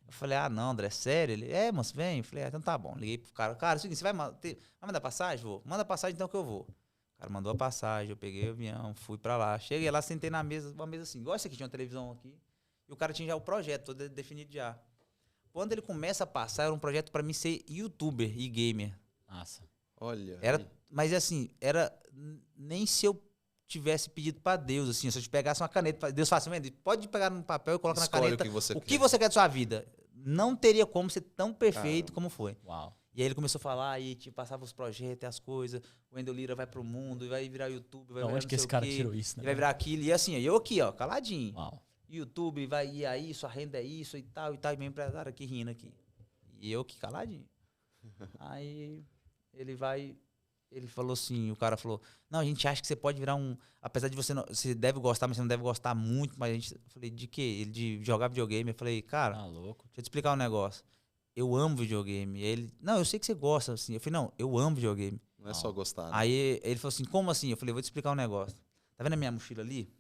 Eu falei, não, André, sério? Ele, moço, vem. Eu falei, então tá bom. Liguei pro cara, é o seguinte, você vai mandar passagem? Vou. Manda passagem então que eu vou. O cara mandou a passagem, eu peguei o avião, fui pra lá. Cheguei lá, sentei na mesa, uma mesa assim, igual essa aqui, tinha uma televisão aqui. E o cara tinha já o projeto todo definido já. Quando ele começa a passar, era um projeto pra mim ser youtuber e gamer. Nossa. Olha. Mas assim, nem se eu tivesse pedido pra Deus, assim, se eu te pegasse uma caneta, Deus fala assim, pode pegar no papel e coloca na caneta o que você quer da sua vida. Não teria como ser tão perfeito como foi. Uau. E aí ele começou a falar, e tipo, passava os projetos e as coisas, o Wendel Lira vai pro mundo, vai virar YouTube, vai virar onde que esse cara tirou isso, né? Vai virar aquilo, e assim, eu aqui, ó, caladinho. Uau. YouTube vai ir a isso, a renda é isso e tal, e meu empresário aqui rindo aqui. E eu aqui caladinho. Aí ele falou assim, o cara falou, não, a gente acha que você pode virar apesar de você deve gostar, mas você não deve gostar muito, mas eu falei, de quê? Ele de jogar videogame. Eu falei, cara, louco. deixa eu te explicar um negócio. Eu amo videogame. Ele, não, eu sei que você gosta, assim. Eu falei, não, eu amo videogame. Não é só gostar, né? Aí ele falou assim, como assim? Eu falei, vou te explicar um negócio. Tá vendo a minha mochila ali?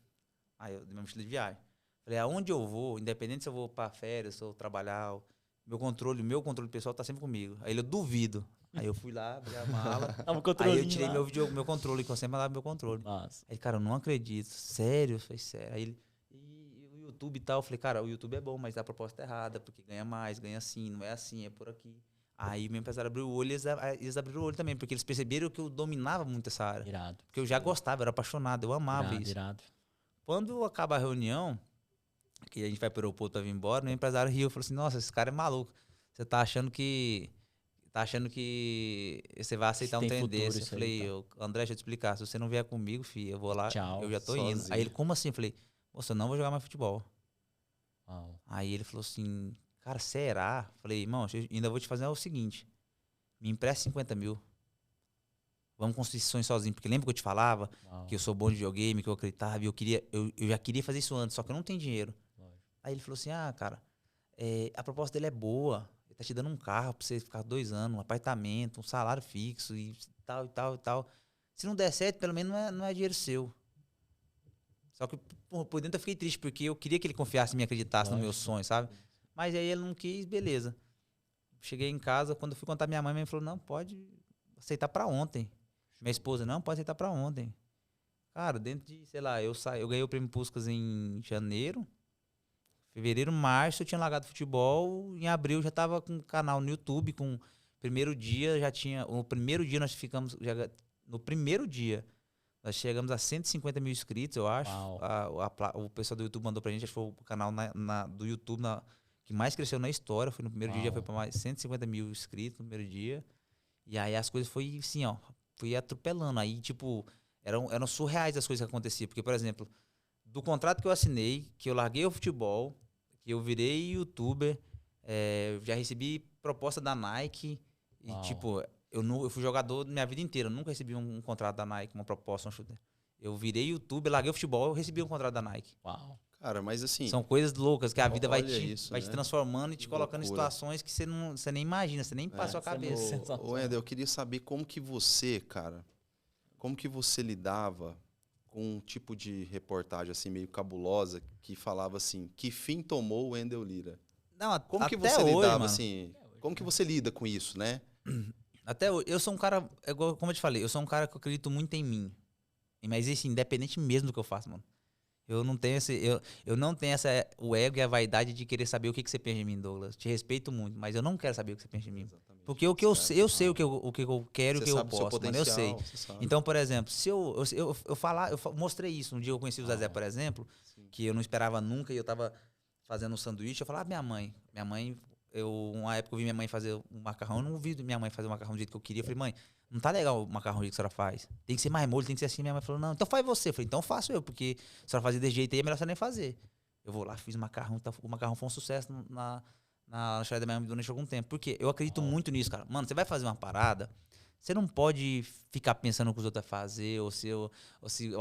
Minha mochila de viagem. Falei, aonde eu vou, independente se eu vou pra férias, se eu trabalhar, meu controle pessoal tá sempre comigo. Aí eu duvido. Aí eu fui lá, abri a mala. Aí eu tirei meu controle, que eu sempre mandava meu controle. Nossa. Aí, cara, eu não acredito. Sério? Eu falei, sério. Aí ele, e o YouTube e tal? Eu falei, cara, o YouTube é bom, mas a proposta é errada, porque ganha mais, ganha assim, não é assim, é por aqui. Aí o meu empresário abriu o olho, eles abriram o olho também, porque eles perceberam que eu dominava muito essa área. Irado. Porque eu já gostava, eu era apaixonado, eu amava isso. Irado. Quando acaba a reunião, que a gente vai pro aeroporto pra vir embora, meu empresário riu e falou assim, nossa, esse cara é maluco. Você tá achando que você vai aceitar um trem desse? Eu falei, André, deixa eu te explicar, se você não vier comigo, filho, eu vou lá, eu já tô indo. Aí ele, como assim? Eu falei, moça, eu não vou jogar mais futebol. Aí ele falou assim, cara, será? Eu falei, irmão, eu ainda vou te fazer o seguinte, me empresta 50 mil. Vamos construir esse sonho sozinho. Porque lembra que eu te falava que eu sou bom de videogame, que eu acreditava, e eu já queria fazer isso antes, só que eu não tenho dinheiro. Aí ele falou assim, cara, a proposta dele é boa. Ele tá te dando um carro pra você ficar 2 anos, um apartamento, um salário fixo e tal, e tal, e tal. Se não der certo, pelo menos não é dinheiro seu. Só que por dentro eu fiquei triste, porque eu queria que ele confiasse e me acreditasse no meu sonho, sabe? Mas aí ele não quis, beleza. Cheguei em casa, quando eu fui contar minha mãe falou, não, pode aceitar pra ontem. Minha esposa, não, pode aceitar pra ontem. Cara, dentro de, sei lá, eu ganhei o Prêmio Puskás em janeiro. Fevereiro, março eu tinha largado futebol. Em abril eu já tava com um canal no YouTube. O primeiro dia nós ficamos. No primeiro dia, nós chegamos a 150 mil inscritos, eu acho. O pessoal do YouTube mandou pra gente, acho que foi o canal do YouTube que mais cresceu na história. Foi no primeiro dia, já foi pra mais 150 mil inscritos no primeiro dia. E aí as coisas foi assim, ó. Fui atropelando. Aí, tipo, eram surreais as coisas que aconteciam. Porque, por exemplo, do contrato que eu assinei, que eu larguei o futebol, que eu virei youtuber, já recebi proposta da Nike. E, tipo, eu fui jogador minha vida inteira. Eu nunca recebi um contrato da Nike, uma proposta, um chute. Eu virei youtuber, larguei o futebol, eu recebi um contrato da Nike. Uau. Cara, mas assim... São coisas loucas que a vida vai te transformando e te colocando em loucura. Situações que você nem imagina, você nem passa a cabeça. Ô, Wendel, eu queria saber como que você, cara, lidava com um tipo de reportagem assim meio cabulosa que falava assim, que fim tomou o Wendel Lira? Não, como que você lidava assim? Como que você lida com isso, né? Até hoje, eu sou um cara, como eu te falei, eu sou um cara que eu acredito muito em mim. Mas isso, independente mesmo do que eu faço, mano. Eu não tenho o ego e a vaidade de querer saber o que você pensa de mim, Douglas. Te respeito muito, mas eu não quero saber o que você pensa de mim. Exatamente. Porque eu sei o que eu quero e o que eu posso, mano. Eu sei. Então, por exemplo, se eu mostrei isso. Um dia eu conheci o Zezé, por exemplo, que eu não esperava nunca, e eu tava fazendo um sanduíche, eu falava, minha mãe, uma época eu vi minha mãe fazer um macarrão, eu não vi minha mãe fazer o macarrão do jeito que eu queria. Eu falei, mãe, não tá legal o macarrão do jeito que a senhora faz. Tem que ser mais molho, tem que ser assim. Minha mãe falou, não, então faz você. Eu falei, então faço eu, porque se a senhora fazer desse jeito aí, é melhor você nem fazer. Eu vou lá, fiz o macarrão, o macarrão foi um sucesso na lanchonete da minha mãe durante algum tempo. Porque eu acredito muito nisso, cara. Mano, você vai fazer uma parada, Você não pode ficar pensando no que os outros vão fazer, ou se eu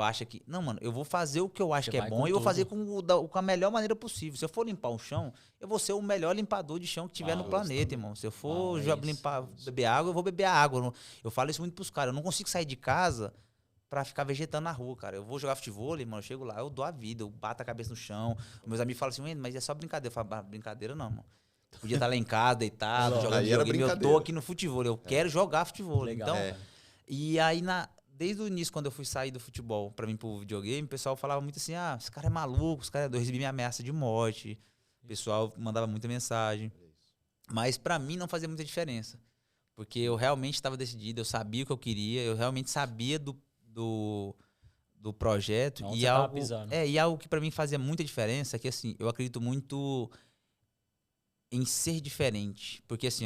acho que... Não, mano, eu vou fazer o que eu acho que é bom e eu vou fazer com a melhor maneira possível. Se eu for limpar um chão, eu vou ser o melhor limpador de chão que tiver no planeta, irmão. Se eu for beber água, eu vou beber água. Eu falo isso muito pros caras. Eu não consigo sair de casa pra ficar vegetando na rua, cara. Eu vou jogar futebol, mano, eu chego lá, eu dou a vida, eu bato a cabeça no chão. Meus amigos falam assim, mas é só brincadeira. Eu falo, brincadeira não, mano. Podia estar lá em casa, deitado, jogando videogame. Eu tô aqui no futebol, eu quero jogar futebol. Legal, então, e aí, desde o início, quando eu fui sair do futebol pra mim pro videogame, o pessoal falava muito assim, esse cara é maluco, eu recebi minha ameaça de morte. O pessoal mandava muita mensagem. Mas pra mim não fazia muita diferença. Porque eu realmente estava decidido, eu sabia o que eu queria, eu realmente sabia do projeto. Não, e algo que pra mim fazia muita diferença é que, assim, eu acredito muito em ser diferente. Porque assim,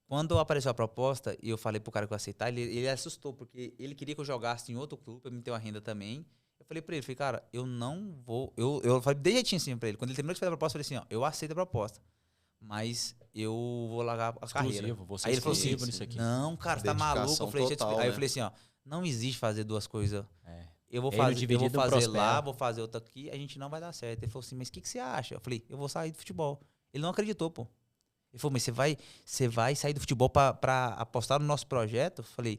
quando apareceu a proposta e eu falei pro cara que eu ia aceitar, ele assustou, porque ele queria que eu jogasse em outro clube pra me ter uma renda também. Eu falei pra ele, cara, eu não vou... Eu falei bem jeitinho assim pra ele. Quando ele terminou de fazer a proposta, eu falei assim, eu aceito a proposta, mas eu vou largar a carreira. Aí ele falou assim, nisso aqui. Não, cara, você tá maluco? Eu falei, aí eu falei assim, não existe fazer duas coisas. Eu vou fazer lá, vou fazer outra aqui, a gente não vai dar certo. Ele falou assim, mas o que você acha? Eu falei, eu vou sair do futebol. Ele não acreditou, pô. Ele falou, mas você vai sair do futebol pra apostar no nosso projeto? Eu falei,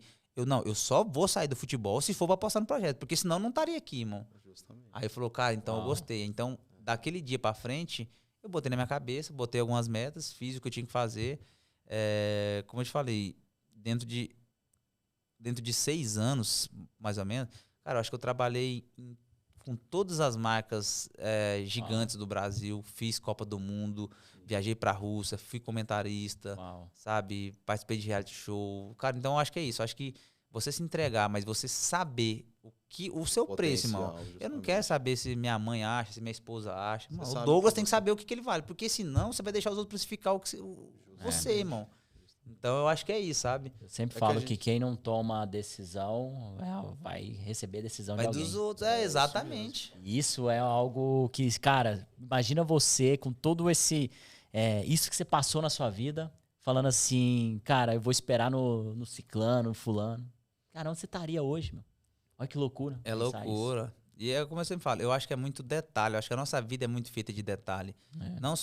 eu só vou sair do futebol se for pra apostar no projeto, porque senão eu não estaria aqui, irmão. Justamente. Aí ele falou, cara, então eu gostei. Então, daquele dia pra frente, eu botei na minha cabeça, botei algumas metas, fiz o que eu tinha que fazer. Como eu te falei, dentro de 6 anos, mais ou menos, cara, eu acho que eu trabalhei com todas as marcas gigantes do Brasil, fiz Copa do Mundo, viajei pra Rússia, fui comentarista, sabe? Participei de reality show. Cara, então eu acho que é isso. Eu acho que você se entregar, mas você saber o seu preço, irmão. Justamente. Eu não quero saber se minha mãe acha, se minha esposa acha. Irmão, o Douglas tem que saber o que ele vale, porque senão você vai deixar os outros precificar você, irmão. Então eu acho que é isso, sabe? Eu sempre falo que quem não toma a decisão vai receber a decisão de alguém. Vai dos outros, exatamente. Isso é algo que, cara, imagina você com todo esse... isso que você passou na sua vida, falando assim, cara, eu vou esperar no ciclano, no fulano. Cara, onde você estaria hoje, meu? Olha que loucura. É loucura. E é como eu sempre falo, eu acho que é muito detalhe. Eu acho que a nossa vida é muito feita de detalhe. Não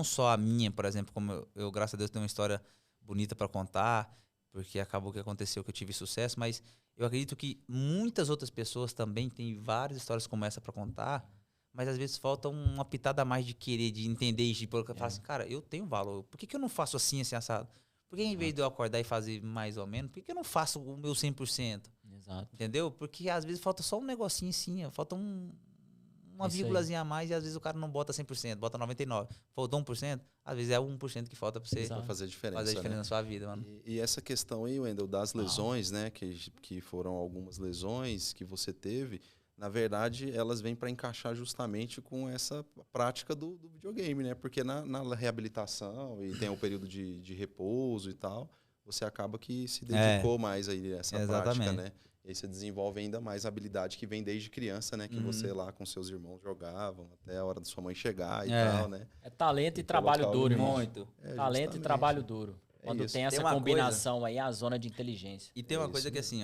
só a minha, por exemplo, como eu graças a Deus, tenho uma história bonita para contar, porque acabou que aconteceu que eu tive sucesso, mas eu acredito que muitas outras pessoas também têm várias histórias como essa para contar, mas às vezes falta uma pitada a mais de querer, de entender isso, de falar assim, cara, eu tenho valor, por que eu não faço assim assado? Por que em vez de eu acordar e fazer mais ou menos, por que eu não faço o meu 100%? Exato. Entendeu? Porque às vezes falta só um negocinho assim, falta uma vírgulazinha a mais e às vezes o cara não bota 100%, bota 99%. Faltou 1%, às vezes é 1% que falta pra você fazer diferença, na sua vida, mano. E essa questão aí, Wendel, das lesões, né, que foram algumas lesões que você teve, na verdade, elas vêm para encaixar justamente com essa prática do videogame, né? Porque na reabilitação e tem o período de repouso e tal, você acaba que se dedicou mais aí a essa prática, né? E aí você desenvolve ainda mais a habilidade que vem desde criança, né? Que você lá com seus irmãos jogavam até a hora da sua mãe chegar e tal, né? É talento e trabalho duro, irmão. Muito. Talento e trabalho duro. Quando tem essa combinação aí, a zona de inteligência. E tem uma coisa que assim,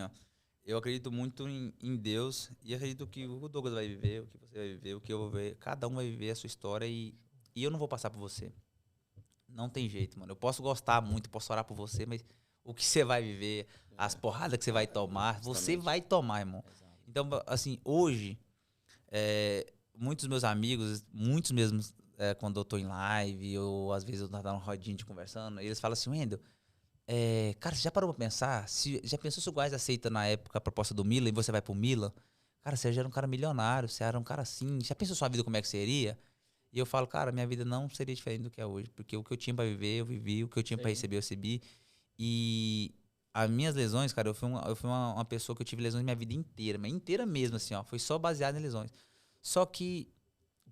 eu acredito muito em Deus e acredito que o Douglas vai viver, o que você vai viver, o que eu vou viver. Cada um vai viver a sua história e eu não vou passar por você. Não tem jeito, mano. Eu posso gostar muito, posso orar por você, mas o que você vai viver, as porradas que você vai tomar, você vai tomar, irmão. Então, assim, hoje, muitos meus amigos, muitos mesmo, quando eu tô em live, ou às vezes eu tô numa rodinha de conversando, eles falam assim, Wendel, cara, você já parou pra pensar? Já pensou se o Goiás aceita na época a proposta do Milan e você vai pro Milan? Cara, você já era um cara milionário, você era um cara assim, já pensou sua vida como é que seria? E eu falo, cara, minha vida não seria diferente do que é hoje, porque o que eu tinha pra viver, eu vivi, o que eu tinha pra receber, eu recebi. E as minhas lesões, cara, eu fui uma pessoa que eu tive lesões minha vida inteira, mas inteira mesmo, assim, foi só baseado em lesões. Só que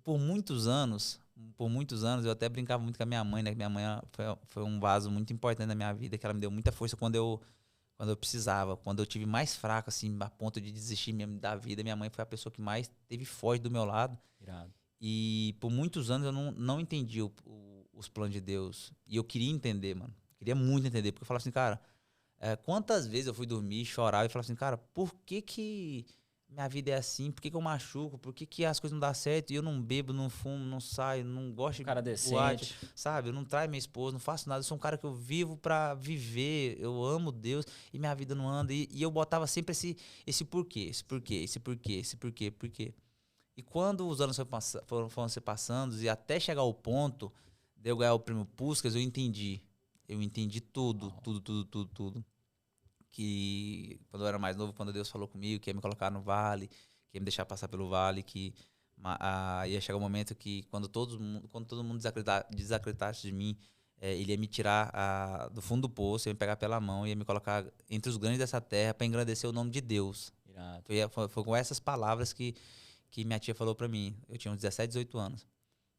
por muitos anos, eu até brincava muito com a minha mãe, né? Que minha mãe foi um vaso muito importante na minha vida, que ela me deu muita força quando eu precisava. Quando eu tive mais fraco, assim, a ponto de desistir mesmo da vida, minha mãe foi a pessoa que mais teve forte do meu lado. Irado. E por muitos anos eu não entendi os planos de Deus. E eu queria entender, mano. Queria muito entender, porque eu falava assim, cara, Quantas vezes eu fui dormir, chorava e falava assim, cara, por que minha vida é assim? Por que eu machuco? Por que as coisas não dão certo? E eu não bebo, não fumo, não saio, não gosto de cara boate, decente. sabe? Eu não traio minha esposa, não faço nada. Eu sou um cara que eu vivo pra viver. Eu amo Deus e minha vida não anda. E eu botava sempre esse porquê. E quando os anos foram se passando e até chegar ao ponto de eu ganhar o prêmio Puskás, eu entendi. Eu entendi tudo. Que quando eu era mais novo, quando Deus falou comigo que ia me colocar no vale, que ia me deixar passar pelo vale, que ia chegar um momento que quando todo mundo desacreditasse de mim, ele ia me tirar do fundo do poço, ia me pegar pela mão, ia me colocar entre os grandes dessa terra para engrandecer o nome de Deus. Foi com essas palavras que minha tia falou para mim. Eu tinha uns 17, 18 anos.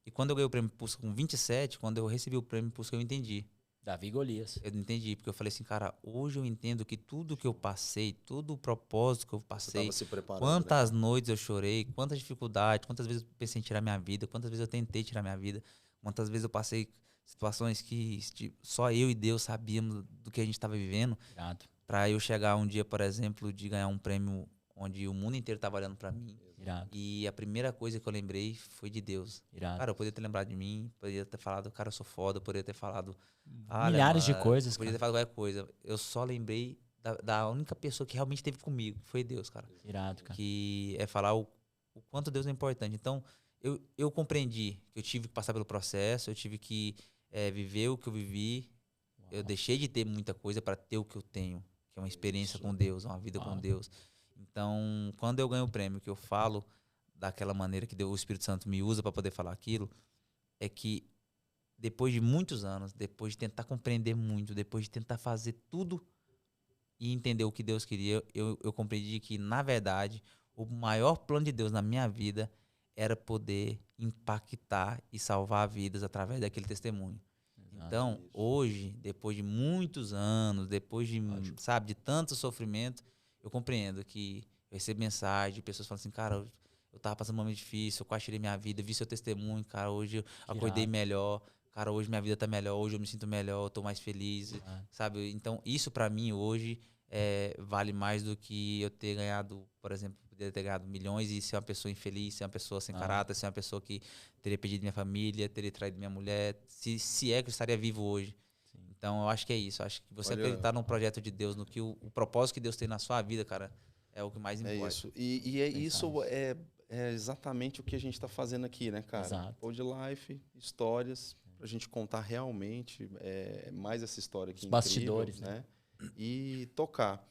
E quando eu ganhei o prêmio Puskás com 27, quando eu recebi o prêmio Puskás, eu entendi. Davi e Golias. Eu entendi, porque eu falei assim, cara, hoje eu entendo que tudo que eu passei, todo o propósito que eu passei, quantas noites eu chorei, quantas dificuldades, quantas vezes eu pensei em tirar minha vida, quantas vezes eu tentei tirar minha vida, quantas vezes eu passei situações que só eu e Deus sabíamos do que a gente estava vivendo, para eu chegar um dia, por exemplo, de ganhar um prêmio onde o mundo inteiro estava olhando para mim. Irado. E a primeira coisa que eu lembrei foi de Deus. Irado. Cara, eu poderia ter lembrado de mim, poderia ter falado, cara, eu sou foda, eu poderia ter falado milhares de coisas, poderia ter falado qualquer coisa. Eu só lembrei da única pessoa que realmente esteve comigo, que foi Deus, cara. Irado, cara. Que é falar o quanto Deus é importante. Então, eu compreendi que eu tive que passar pelo processo, eu tive que viver o que eu vivi. Uau. Eu deixei de ter muita coisa para ter o que eu tenho, que é uma experiência com Deus, uma vida com Deus. Então, quando eu ganho o prêmio, que eu falo daquela maneira que o Espírito Santo me usa para poder falar aquilo, é que depois de muitos anos, depois de tentar compreender muito, depois de tentar fazer tudo e entender o que Deus queria, eu compreendi que, na verdade, o maior plano de Deus na minha vida era poder impactar e salvar vidas através daquele testemunho. Então, hoje, depois de muitos anos, depois de, sabe, de tanto sofrimento, eu compreendo que eu recebo mensagem de pessoas falando assim, cara, eu tava passando um momento difícil, eu quase tirei minha vida, vi seu testemunho, cara, hoje eu acordei melhor, cara, hoje minha vida tá melhor, hoje eu me sinto melhor, eu tô mais feliz, sabe? Então, isso pra mim hoje vale mais do que eu ter ganhado, por exemplo, poderia ter ganhado milhões e ser uma pessoa infeliz, ser uma pessoa sem caráter, ser uma pessoa que teria perdido minha família, teria traído minha mulher, se é que eu estaria vivo hoje. Então, eu acho que é isso. Eu acho que você acreditar no projeto de Deus, no que o propósito que Deus tem na sua vida, cara, é o que mais importa. É isso. Isso é exatamente o que a gente está fazendo aqui, né, cara? Exato. Podlife, histórias, pra gente contar realmente mais essa história aqui. Os bastidores, né? E tocar.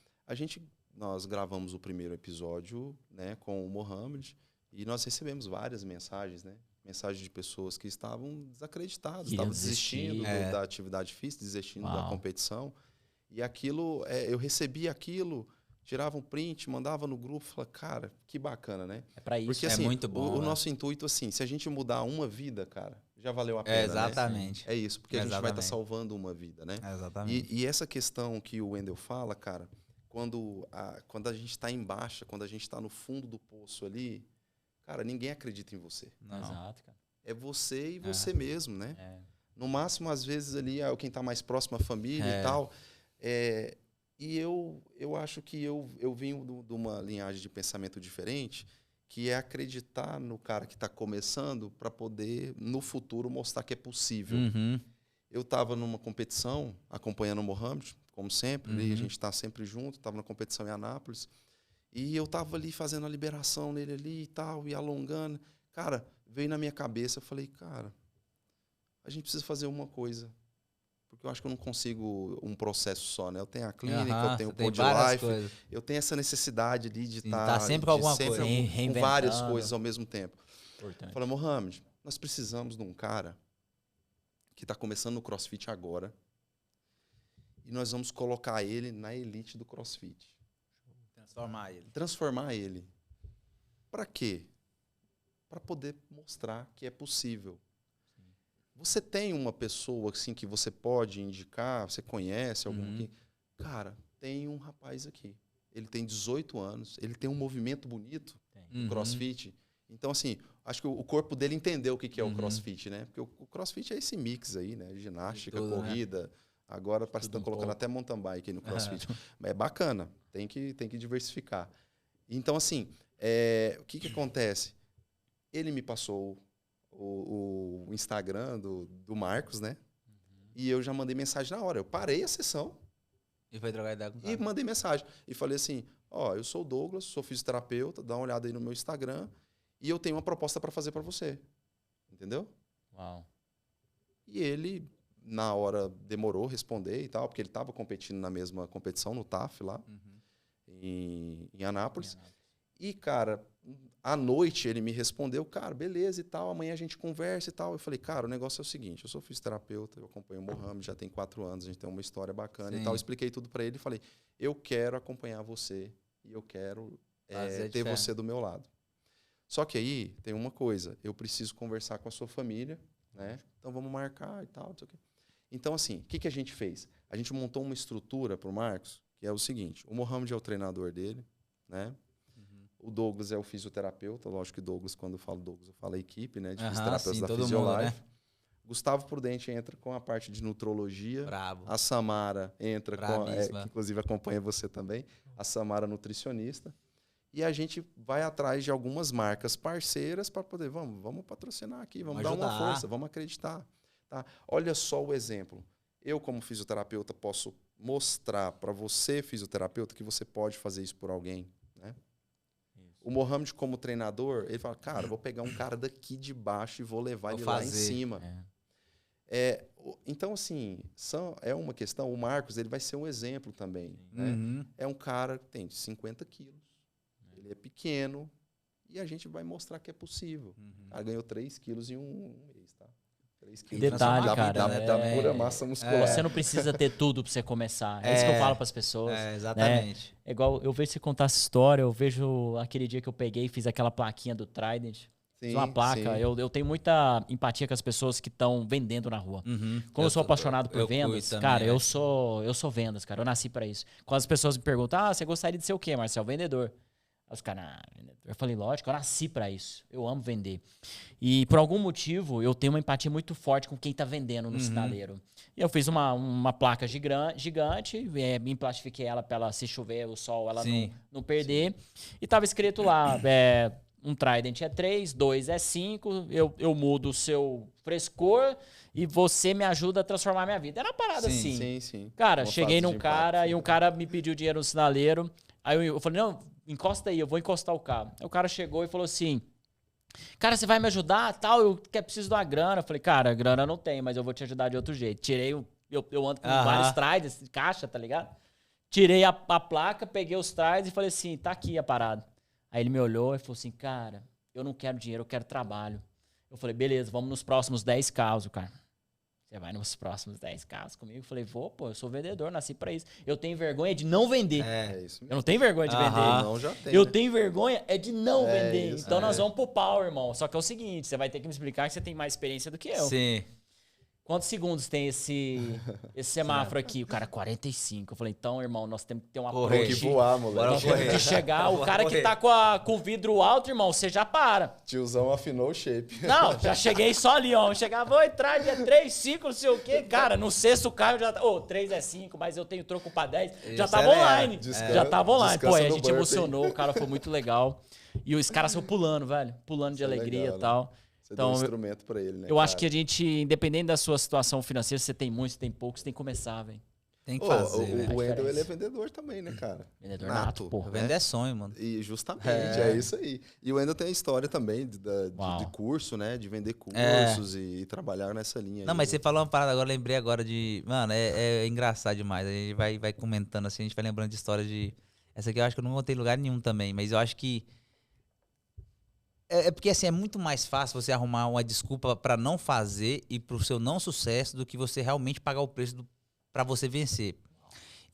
Nós gravamos o primeiro episódio, né, com o Mohamed, e nós recebemos várias mensagens, né? Mensagens de pessoas que estavam desacreditadas, estavam desistindo da atividade física, desistindo da competição. E aquilo, eu recebia aquilo, tirava um print, mandava no grupo, falava, cara, que bacana, né? É pra isso. Porque, assim, é muito bom. O nosso intuito, assim, se a gente mudar uma vida, cara, já valeu a pena, exatamente. né? É isso, porque a gente vai estar salvando uma vida, né? Exatamente. E essa questão que o Wendel fala, cara, quando a gente está embaixo, quando a gente está no fundo do poço ali, cara, ninguém acredita em você. Não. Exato, cara. É você e você mesmo, né? No máximo, às vezes, ali, quem está mais próximo à família e tal. E eu acho que eu venho de uma linhagem de pensamento diferente, que é acreditar no cara que está começando para poder, no futuro, mostrar que é possível. Eu estava numa competição, acompanhando o Mohamed, como sempre, e a gente está sempre junto, estava na competição em Anápolis, e eu estava ali fazendo a liberação nele ali e tal, e alongando. Cara, veio na minha cabeça, eu falei, cara, a gente precisa fazer uma coisa. Porque eu acho que eu não consigo um processo só, né? Eu tenho a clínica, eu tenho o Podlife, eu tenho essa necessidade ali de estar sempre com alguma coisa, com várias coisas ao mesmo tempo. Importante. Falei, Mohamed, nós precisamos de um cara que está começando no CrossFit agora e nós vamos colocar ele na elite do CrossFit. Transformar ele. Para quê? Para poder mostrar que é possível. Você tem uma pessoa assim que você pode indicar, você conhece algum que... Cara, tem um rapaz aqui. Ele tem 18 anos, ele tem um movimento bonito no CrossFit. Então, assim, acho que o corpo dele entendeu o que é o CrossFit, né? Porque o CrossFit é esse mix aí, né? Ginástica, tudo, corrida, Agora parece que estão colocando até mountain bike aí no CrossFit. É bacana, tem que diversificar. Então, assim, o que acontece? Ele me passou o Instagram do Marcos, né? E eu já mandei mensagem na hora. Eu parei a sessão. E foi trocar ideia com o cara. E mandei mensagem. E falei assim, eu sou o Douglas, sou fisioterapeuta, dá uma olhada aí no meu Instagram e eu tenho uma proposta para fazer para você. Entendeu? Uau. E ele, na hora, demorou responder e tal, porque ele estava competindo na mesma competição, no TAF lá, em Anápolis. E, cara, à noite ele me respondeu, cara, beleza e tal, amanhã a gente conversa e tal. Eu falei, cara, o negócio é o seguinte, eu sou fisioterapeuta, eu acompanho o Mohamed, já tem 4 anos, a gente tem uma história bacana e tal. Eu expliquei tudo para ele e falei, eu quero acompanhar você e eu quero ter você do meu lado. Só que aí tem uma coisa, eu preciso conversar com a sua família, né? Então vamos marcar e tal, não sei o quê. Então, assim, o que a gente fez? A gente montou uma estrutura para o Marcos, que é o seguinte, o Mohamed é o treinador dele, né? O Douglas é o fisioterapeuta, lógico que Douglas, quando eu falo Douglas, eu falo a equipe, né, de fisioterapeutas da Fisiolife. Né? Gustavo Prudente entra com a parte de nutrologia. Brabo. A Samara entra com, que inclusive acompanha você também, a Samara nutricionista. E a gente vai atrás de algumas marcas parceiras para poder, vamos patrocinar aqui, vamos dar uma força, vamos acreditar. Tá? Olha só o exemplo. Eu, como fisioterapeuta, posso mostrar para você, fisioterapeuta, que você pode fazer isso por alguém, né? O Mohamed, como treinador, ele fala, cara, vou pegar um cara daqui de baixo e vou levar ele lá em cima. Então, assim, é uma questão. O Marcos, ele vai ser um exemplo também. Né? É um cara que tem 50 quilos. Ele é pequeno. E a gente vai mostrar que é possível. O cara ganhou 3 quilos em um mês, tá? 3 quilos. Detalhe, cara. Da pura massa muscular. Você não precisa ter tudo pra você começar. É isso que eu falo pras pessoas. Exatamente. Né? É igual, eu vejo você contar essa história, eu vejo aquele dia que eu peguei e fiz aquela plaquinha do Trident. Fiz uma placa. Eu tenho muita empatia com as pessoas que estão vendendo na rua. Como eu sou apaixonado por vendas, também, cara, eu sou vendas, cara. Eu nasci pra isso. Quando as pessoas me perguntam, você gostaria de ser o quê, Marcel? Vendedor. Aí os caras, eu falei, lógico, eu nasci pra isso. Eu amo vender. E por algum motivo, eu tenho uma empatia muito forte com quem tá vendendo no sinaleiro. E eu fiz uma placa gigante, me plastifiquei ela pra ela, se chover o sol, ela não perder. E tava escrito lá, um Trident é 3, 2 é 5, eu mudo o seu frescor e você me ajuda a transformar a minha vida. Era uma parada assim. Sim. Cara, cheguei num cara e um cara me pediu dinheiro no sinaleiro. Aí eu falei, não, encosta aí, eu vou encostar o carro. Aí o cara chegou e falou assim, cara, você vai me ajudar, tal, eu preciso de uma grana. Eu falei, cara, grana não tem, mas eu vou te ajudar de outro jeito. Tirei, eu ando com vários Tridents, caixa, tá ligado? Tirei a placa, peguei os Tridents e falei assim, tá aqui a parada. Aí ele me olhou e falou assim, cara, eu não quero dinheiro, eu quero trabalho. Eu falei, beleza, vamos nos próximos 10 carros, cara. Você vai nos próximos 10 carros comigo? Eu falei, eu sou vendedor, nasci pra isso. Eu tenho vergonha de não vender. É isso mesmo. Eu não tenho vergonha de vender. Não, já tem, eu tenho vergonha de não vender. Isso, então nós vamos pro pau, irmão. Só que é o seguinte, você vai ter que me explicar que você tem mais experiência do que eu. Sim. Quantos segundos tem esse semáforo aqui? O cara, 45. Eu falei, então, irmão, nós temos que ter uma Tem que voar, moleque. Nós temos que chegar. O cara que tá com o vidro alto, irmão, você já para. Tiozão afinou o shape. Não, já cheguei só ali, ó. Chegava, vou entrar, dia 3, 5, não sei o quê. Cara, no sexto carro já tá. 3 é 5, mas eu tenho troco pra 10. Já tava online. Já tava online. Pô, a gente emocionou, o cara foi muito legal. E os caras são pulando, velho. Pulando de alegria e tal. Você deu um instrumento pra ele, né? Eu acho que a gente, independente da sua situação financeira, se você tem muito, se tem pouco, você tem que começar, velho. Tem que fazer. O Wendel, ele é vendedor também, né, cara? Vendedor nato, porra. Vender é sonho, mano. E justamente, é isso aí. E o Wendel tem a história também de curso, né? De vender cursos e trabalhar nessa linha. Não, aí, mas você falou uma parada agora, lembrei agora de... Mano, é engraçado demais. A gente vai comentando assim, a gente vai lembrando de histórias de... Essa aqui eu acho que eu não contei em lugar nenhum também, mas eu acho que... É porque assim, é muito mais fácil você arrumar uma desculpa pra não fazer e pro seu não sucesso do que você realmente pagar o preço pra você vencer.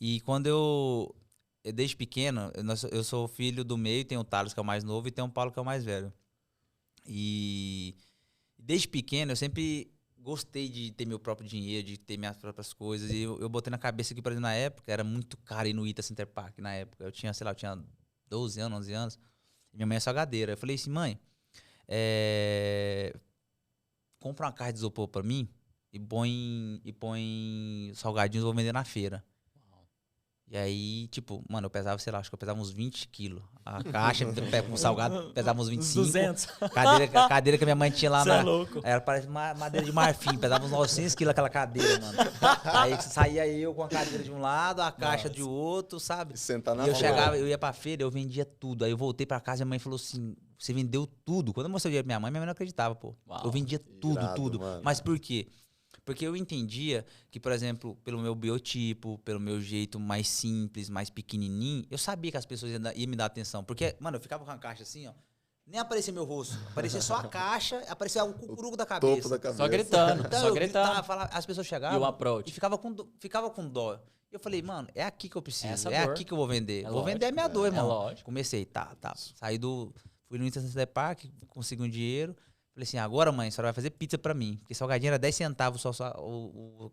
E quando eu desde pequeno, eu sou filho do meio, tem o Thales, que é o mais novo, e tem o Paulo, que é o mais velho. E desde pequeno eu sempre gostei de ter meu próprio dinheiro, de ter minhas próprias coisas. E eu botei na cabeça que, por exemplo, na época, era muito caro ir no Ita Center Park, na época. Eu tinha, sei lá, 12 anos, 11 anos. Minha mãe é salgadeira. Eu falei assim, mãe, compra uma caixa de isopor pra mim, e põe salgadinhos, vou vender na feira. E aí, tipo, mano, eu pesava, sei lá, acho que eu pesava uns 20 quilos. A caixa com salgado pesava uns 25. 200. A cadeira que a minha mãe tinha lá Cê é louco. Era parece madeira de marfim, pesava uns 900 quilos aquela cadeira, mano. Aí saía eu com a cadeira de um lado, a caixa de outro, sabe? E sentar na E eu roda. chegava, eu ia pra feira, eu vendia tudo. Aí eu voltei pra casa e a minha mãe falou assim, você vendeu tudo? Quando eu mostrei o dinheiro pra minha mãe não acreditava, pô. Uau. Eu vendia tudo, Irado, tudo. mano. Mas por quê? Porque eu entendia que, por exemplo, pelo meu biotipo, pelo meu jeito mais simples, mais pequenininho, eu sabia que as pessoas iam me dar atenção. Porque, mano, eu ficava com a caixa assim, ó. Nem aparecia meu rosto. Aparecia só a caixa, aparecia o cucuruco da cabeça. Topo da cabeça. Só gritando, Então, só eu gritando. gritava, falava, as pessoas chegavam E o approach? e ficava com dó. Eu falei, mano, é aqui que eu preciso. Essa é dor. aqui que eu vou vender. É vou vender a lógico, minha dor, é irmão. lógico. Comecei, fui no Intercenter Park, consegui um dinheiro. Falei assim, agora, mãe, a senhora vai fazer pizza pra mim. Porque salgadinho era 10 centavos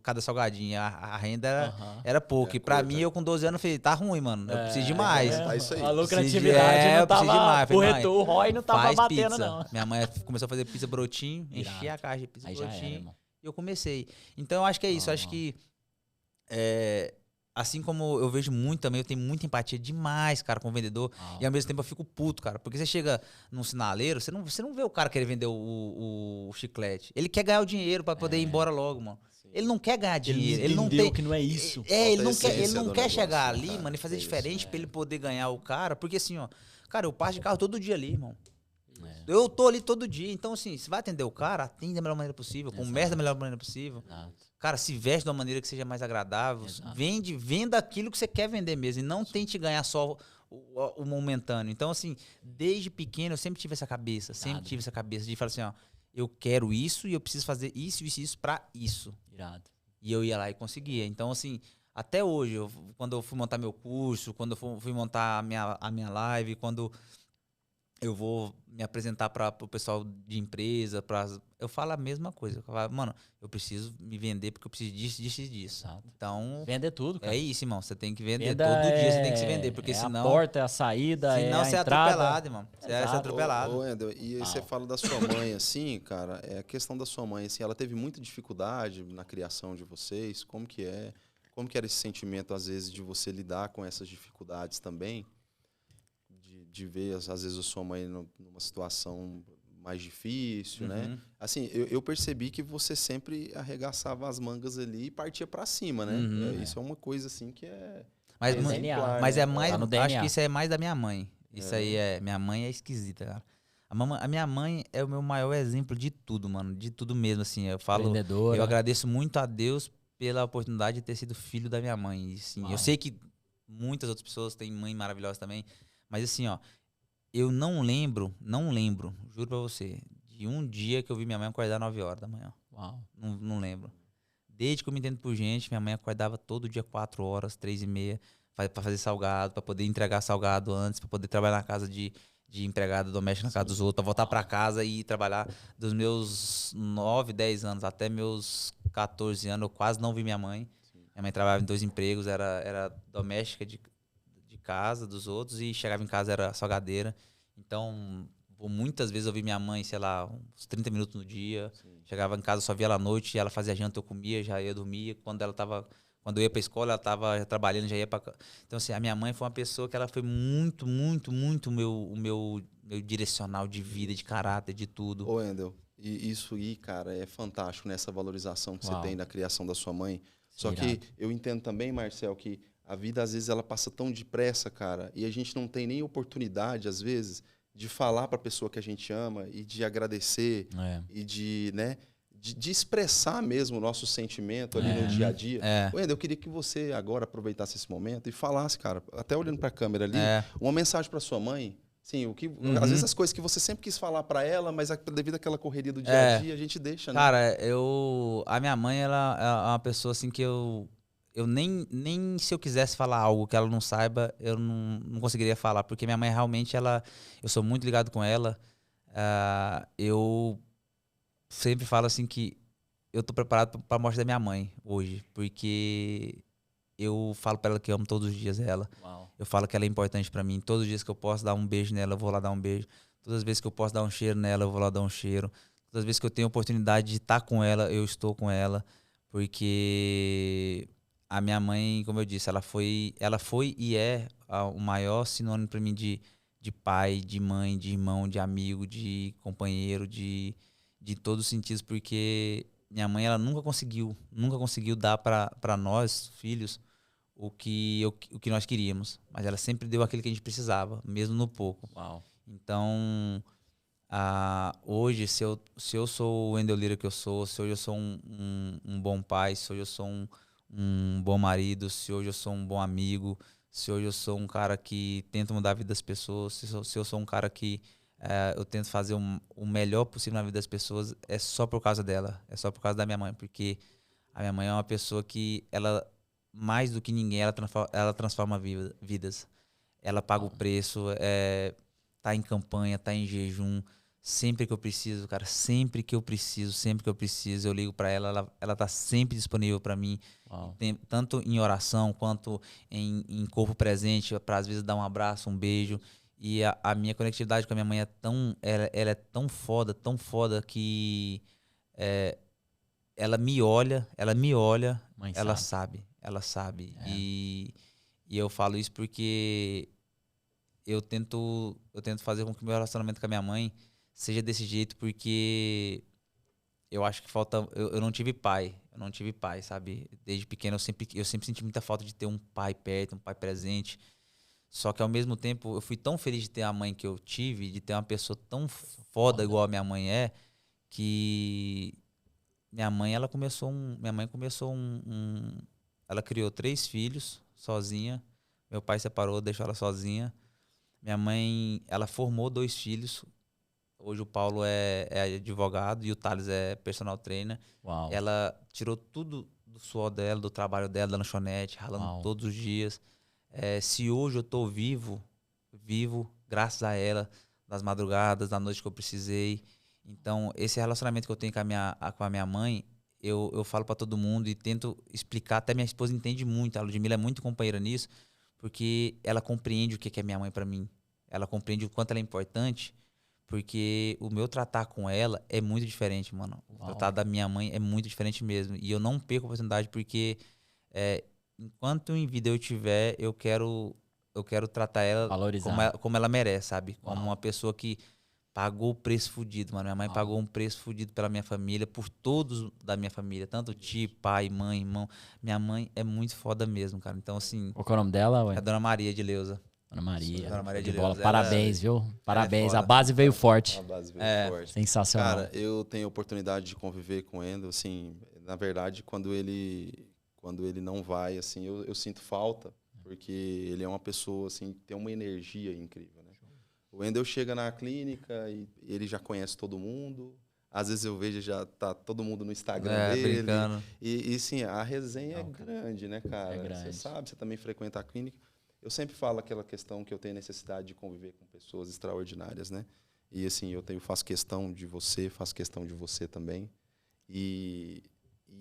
cada salgadinho. A renda era pouco. E pra mim, eu com 12 anos, falei, tá ruim, mano. Eu preciso de mais. Tá isso aí. A lucratividade eu não preciso de tava... mais. Falei, O ROI não tava faz batendo, pizza. não. Minha mãe começou a fazer pizza brotinho, enchia Irado. a caixa de pizza Aí já era, brotinho. irmão. E eu comecei. Então, eu acho que é isso. Eu acho que... assim como eu vejo muito também, eu tenho muita empatia demais, cara, com o vendedor. E ao mesmo tempo eu fico puto, cara. Porque você chega num sinaleiro, você não vê o cara querer vender o chiclete. Ele quer ganhar o dinheiro pra poder ir embora logo, mano. Ele não quer ganhar dinheiro. Ele não tem... que não é isso. ele não Falta a quer, ele essência não do quer negócio, chegar né, ali, cara? mano, e fazer É isso, diferente pra ele poder ganhar o cara. Porque assim, ó, cara, eu passo de carro todo dia ali, irmão. É. Eu tô ali todo dia. Então, assim, se vai atender o cara, atende da melhor maneira possível, conversa da melhor maneira possível. Exato. Cara, se veste de uma maneira que seja mais agradável. Exato. Venda aquilo que você quer vender mesmo. E não tente ganhar só o momentâneo. Então, assim, desde pequeno eu sempre tive essa cabeça. Sempre tive essa cabeça de falar assim, ó, eu quero isso e eu preciso fazer isso pra isso. Irado. E eu ia lá e conseguia. Então, assim, até hoje, quando eu fui montar meu curso, quando eu fui montar a minha live, quando eu vou me apresentar para o pessoal de empresa, eu falo a mesma coisa. Eu falo, mano, eu preciso me vender porque eu preciso disso e disso. Exato. Então, Vender tudo, cara. é isso, irmão. Você tem que vender. Venda Todo dia você tem que se vender, porque é senão... a porta, é a saída, é senão a você é entrada. atropelado, irmão. Você é Exato. atropelado. Ô, Wendel, e aí você fala da sua mãe, assim, cara, a questão da sua mãe, assim, ela teve muita dificuldade na criação de vocês, como que é? Como que era esse sentimento, às vezes, de você lidar com essas dificuldades também? De ver, às vezes, a sua mãe numa situação mais difícil, né? Assim, eu percebi que você sempre arregaçava as mangas ali e partia pra cima, né? Isso é uma coisa, assim, que é... Mas, DNA, mas né? é mais... Tá no acho DNA. que isso é mais da minha mãe. Isso aí é... Minha mãe é esquisita, cara. A minha mãe é o meu maior exemplo de tudo, mano. De tudo mesmo, assim. Eu falo... Vendedora. Eu agradeço muito a Deus pela oportunidade de ter sido filho da minha mãe. E, assim, eu sei que muitas outras pessoas têm mãe maravilhosa também. Mas assim, ó... Eu não lembro, juro pra você, de um dia que eu vi minha mãe acordar 9 horas da manhã. Uau. Não lembro. Desde que eu me entendo por gente, minha mãe acordava todo dia 4 horas, 3h30, pra fazer salgado, pra poder entregar salgado antes, pra poder trabalhar na casa de empregada doméstica na casa dos outros, pra voltar pra casa e trabalhar dos meus 9, 10 anos até meus 14 anos. Eu quase não vi minha mãe. Minha mãe trabalhava em 2 empregos, era doméstica de casa dos outros e chegava em casa era salgadeira. Então, muitas vezes eu vi minha mãe, sei lá, uns 30 minutos no dia. Chegava em casa, só via ela à noite, ela fazia janta, eu comia, já ia dormir. Quando eu ia pra escola, ela tava trabalhando, já ia pra... Então, assim, a minha mãe foi uma pessoa que ela foi muito, muito, muito o meu direcional de vida, de caráter, de tudo. Ô, Wendel, e isso aí, cara, é fantástico nessa valorização que você tem da criação da sua mãe. Só que eu entendo também, Marcel, que a vida, às vezes, ela passa tão depressa, cara, e a gente não tem nem oportunidade, às vezes, de falar para a pessoa que a gente ama e de agradecer e de, né, de expressar mesmo o nosso sentimento ali no dia a dia. Wendel, eu queria que você agora aproveitasse esse momento e falasse, cara, até olhando para a câmera ali, uma mensagem para sua mãe. Sim, às vezes as coisas que você sempre quis falar para ela, mas devido àquela correria do dia a dia, a gente deixa, né? Cara, a minha mãe, ela é uma pessoa assim que eu nem se eu quisesse falar algo que ela não saiba, eu não conseguiria falar, porque minha mãe realmente, eu sou muito ligado com ela. Eu sempre falo assim que eu tô preparado para a morte da minha mãe hoje, porque eu falo para ela que eu amo todos os dias ela. Uau. Eu falo que ela é importante para mim. Todos os dias que eu posso dar um beijo nela, eu vou lá dar um beijo. Todas as vezes que eu posso dar um cheiro nela, eu vou lá dar um cheiro. Todas as vezes que eu tenho a oportunidade de estar com ela, eu estou com ela. Porque a minha mãe, como eu disse, ela foi e é o maior sinônimo para mim de pai, de mãe, de irmão, de amigo, de companheiro, de todos os sentidos. Porque minha mãe, ela nunca conseguiu dar para nós, filhos, o que nós queríamos. Mas ela sempre deu aquilo que a gente precisava, mesmo no pouco. Uau. Então, hoje, se eu sou o Wendel Lira que eu sou, se hoje eu sou um bom pai, se hoje eu sou um bom marido, se hoje eu sou um bom amigo, se hoje eu sou um cara que tenta mudar a vida das pessoas, se eu sou um cara que eu tento fazer o melhor possível na vida das pessoas, é só por causa dela, é só por causa da minha mãe, porque a minha mãe é uma pessoa que, ela, mais do que ninguém, ela transforma vidas. Ela paga o preço, tá em campanha, tá em jejum, sempre que eu preciso, cara, sempre que eu preciso, eu ligo para ela tá sempre disponível para mim, tanto em oração quanto em corpo presente, para às vezes dar um abraço, um beijo. E a minha conectividade com a minha mãe ela é tão foda que ela me olha, mãe ela sabe. E eu falo isso porque eu tento fazer com que o meu relacionamento com a minha mãe seja desse jeito, porque eu acho que falta... Eu não tive pai, sabe? Desde pequeno eu sempre senti muita falta de ter um pai perto, um pai presente. Só que ao mesmo tempo eu fui tão feliz de ter a mãe que eu tive, de ter uma pessoa tão foda igual a minha mãe que minha mãe começou ela criou 3 filhos sozinha. Meu pai separou, deixou ela sozinha. Minha mãe, ela formou 2 filhos. Hoje o Paulo é advogado e o Thales é personal trainer. Uau. Ela tirou tudo do suor dela, do trabalho dela, da lanchonete, ralando todos os dias. Se hoje eu tô vivo, graças a ela, nas madrugadas, na noite que eu precisei. Então, esse relacionamento que eu tenho com a minha mãe, eu falo para todo mundo e tento explicar. Até minha esposa entende muito, a Ludmilla é muito companheira nisso, porque ela compreende o que é minha mãe para mim. Ela compreende o quanto ela é importante, porque o meu tratar com ela é muito diferente, mano. O tratar da minha mãe é muito diferente mesmo. E eu não perco a oportunidade, porque enquanto em vida eu tiver, eu quero tratar ela como ela merece, sabe? Como uma pessoa que pagou o preço fudido, mano. Minha mãe pagou um preço fudido pela minha família, por todos da minha família. Tanto tio, pai, mãe, irmão. Minha mãe é muito foda mesmo, cara. Então, assim... Qual que é o nome dela, ué? É a Dona Maria de Leusa. Dona Maria. Dona Maria de bola. Leusa. Parabéns, viu? Parabéns. A base veio forte. A base veio forte. Sensacional. Cara, eu tenho a oportunidade de conviver com o Wendel, assim, na verdade, quando ele não vai, assim, eu sinto falta, porque ele é uma pessoa, assim, que tem uma energia incrível, né? O Wendel chega na clínica e ele já conhece todo mundo. Às vezes eu vejo, já tá todo mundo no Instagram dele. Brincando. E sim, a resenha é grande, né, cara? Você sabe, você também frequenta a clínica. Eu sempre falo aquela questão que eu tenho necessidade de conviver com pessoas extraordinárias, né? E assim, faço questão de você também. E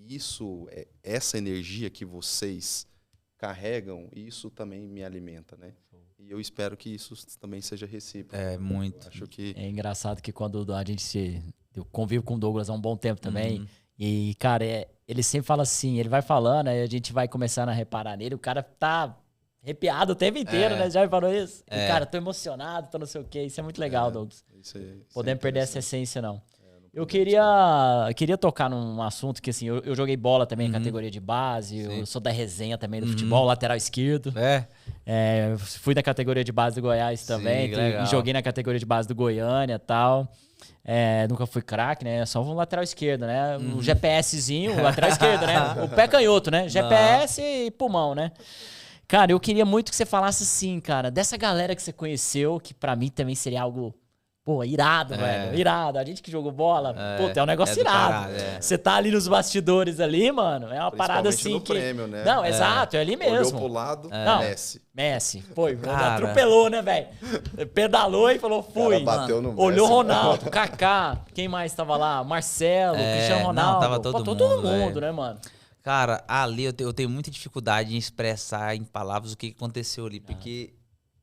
isso, essa energia que vocês carregam, isso também me alimenta, né? E eu espero que isso também seja recíproco. Muito. Acho que... É engraçado que quando a gente eu convivo com o Douglas há um bom tempo também, e, cara, ele sempre fala assim, ele vai falando, aí a gente vai começando a reparar nele, o cara tá arrepiado o tempo inteiro, né? Já reparou isso? E, cara, tô emocionado, tô não sei o quê. Isso é muito legal, Douglas. Podemos perder essa essência, não. Eu queria tocar num assunto que, assim, eu joguei bola também em categoria de base, eu sou da resenha também do futebol, lateral esquerdo. Fui da categoria de base do Goiás também, e joguei na categoria de base do Goiânia e tal. Nunca fui craque, né? Só um lateral esquerdo, né? O GPSzinho, o lateral esquerdo, né? O pé canhoto, né? GPS e pulmão, né? Cara, eu queria muito que você falasse assim, cara, dessa galera que você conheceu, que pra mim também seria algo... Pô, irado, velho. Irado. A gente que jogou bola, é um negócio irado. Você tá ali nos bastidores ali, mano. É uma parada assim no prêmio, né? Não, exato, é ali mesmo. Olhou pro lado, Messi. Pô, atropelou, né, velho? Pedalou e falou, fui. Bateu no Olhou Ronaldo, Kaká. Quem mais tava lá? Marcelo, Cristiano Ronaldo. Não, tava todo mundo, né, mano? Cara, ali eu tenho muita dificuldade em expressar em palavras o que aconteceu ali. Porque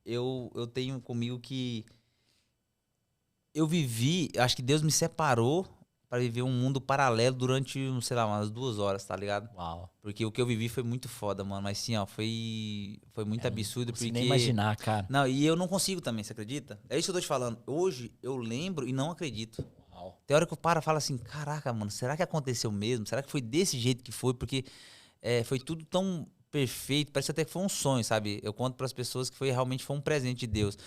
eu tenho comigo que... Eu vivi, acho que Deus me separou pra viver um mundo paralelo durante, sei lá, umas 2 horas, tá ligado? Uau. Porque o que eu vivi foi muito foda, mano. Mas sim, ó, foi muito absurdo. Não consigo Porque... nem imaginar, cara. Não, e eu não consigo também, você acredita? É isso que eu tô te falando. Hoje eu lembro e não acredito. Uau. Tem hora que eu paro e falo assim, caraca, mano, será que aconteceu mesmo? Será que foi desse jeito que foi? Porque foi tudo tão perfeito, parece até que foi um sonho, sabe? Eu conto pras pessoas que realmente foi um presente de Deus.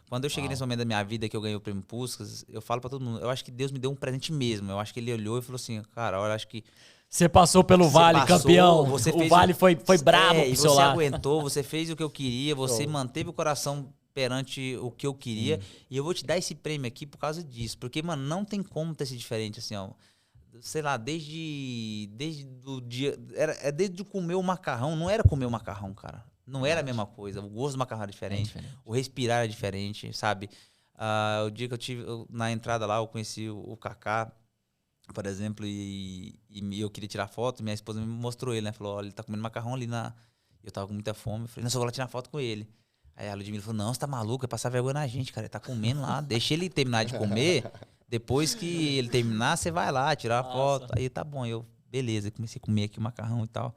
Quando eu cheguei nesse momento da minha vida que eu ganhei o Prêmio Puskás, eu falo pra todo mundo, eu acho que Deus me deu um presente mesmo. Eu acho que ele olhou e falou assim, cara, olha, acho que Você passou pelo Vale, campeão. O Vale foi brabo pro seu lado. Você aguentou, você fez o que eu queria, você manteve o coração perante o que eu queria. E eu vou te dar esse prêmio aqui por causa disso. Porque, mano, não tem como ter sido diferente, assim, ó. Sei lá, desde o dia... desde comer o macarrão. Não era comer o macarrão, cara. Não era a mesma coisa. O gosto do macarrão era diferente. O respirar era diferente, sabe? O dia que eu tive... na entrada lá, eu conheci o Kaká, por exemplo, e eu queria tirar foto. Minha esposa me mostrou ele, né? Falou, olha, ele tá comendo macarrão ali na... Eu tava com muita fome. Eu falei, não, só vou lá tirar foto com ele. Aí a Ludmilla falou, não, você tá maluco? É passar vergonha na gente, cara. Ele tá comendo lá. Deixa ele terminar de comer. Depois que ele terminar, você vai lá tirar a foto. Aí tá bom. Eu, beleza. Comecei a comer aqui o macarrão e tal.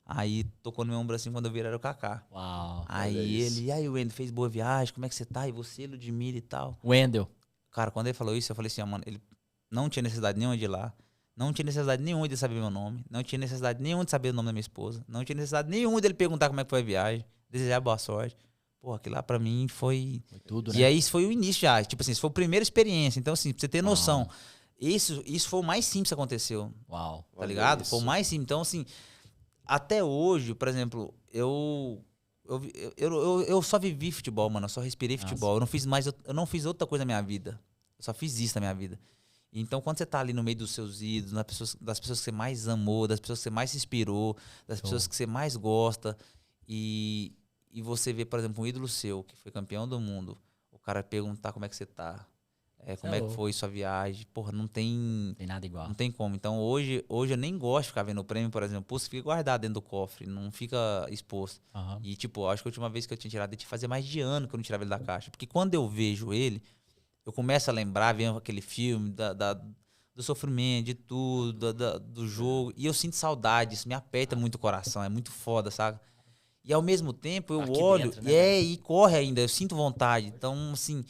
Aí tocou no meu ombro assim, quando eu vi era o Kaká. Uau. Aí ele, e aí, Wendel, fez boa viagem? Como é que você tá? E você, Ludmilla e tal? Wendel. Cara, quando ele falou isso, eu falei assim, mano, ele não tinha necessidade nenhuma de ir lá. Não tinha necessidade nenhuma de saber meu nome. Não tinha necessidade nenhuma de saber o nome da minha esposa. Não tinha necessidade nenhuma dele perguntar como é que foi a viagem. Desejar boa sorte. Pô, aquilo lá pra mim foi tudo, né? E aí isso foi o início já. Tipo assim, isso foi a primeira experiência. Então, assim, pra você ter noção, isso foi o mais simples que aconteceu. Uau. Tá ligado? Foi o mais simples. Então, assim, até hoje, por exemplo, eu só vivi futebol, mano. Eu só respirei futebol. Eu não fiz outra coisa na minha vida. Eu só fiz isso na minha vida. Então, quando você tá ali no meio dos seus ídolos, das pessoas que você mais amou, das pessoas que você mais se inspirou, das pessoas que você mais gosta, e você vê, por exemplo, um ídolo seu, que foi campeão do mundo, o cara perguntar como é que você tá, como é que foi sua viagem, porra, não tem nada igual. Não tem como. Então, hoje eu nem gosto de ficar vendo o prêmio, por exemplo, pô, fica guardado dentro do cofre, não fica exposto. E, tipo, acho que a última vez que eu tinha tirado ele, fazia mais de ano que eu não tirava ele da caixa. Porque quando eu vejo ele, eu começo a lembrar, vendo aquele filme, do sofrimento, de tudo, do jogo, e eu sinto saudade, isso me aperta muito o coração, é muito foda, sabe? E ao mesmo tempo eu olho, dentro, né, e corre ainda, eu sinto vontade. Então, assim,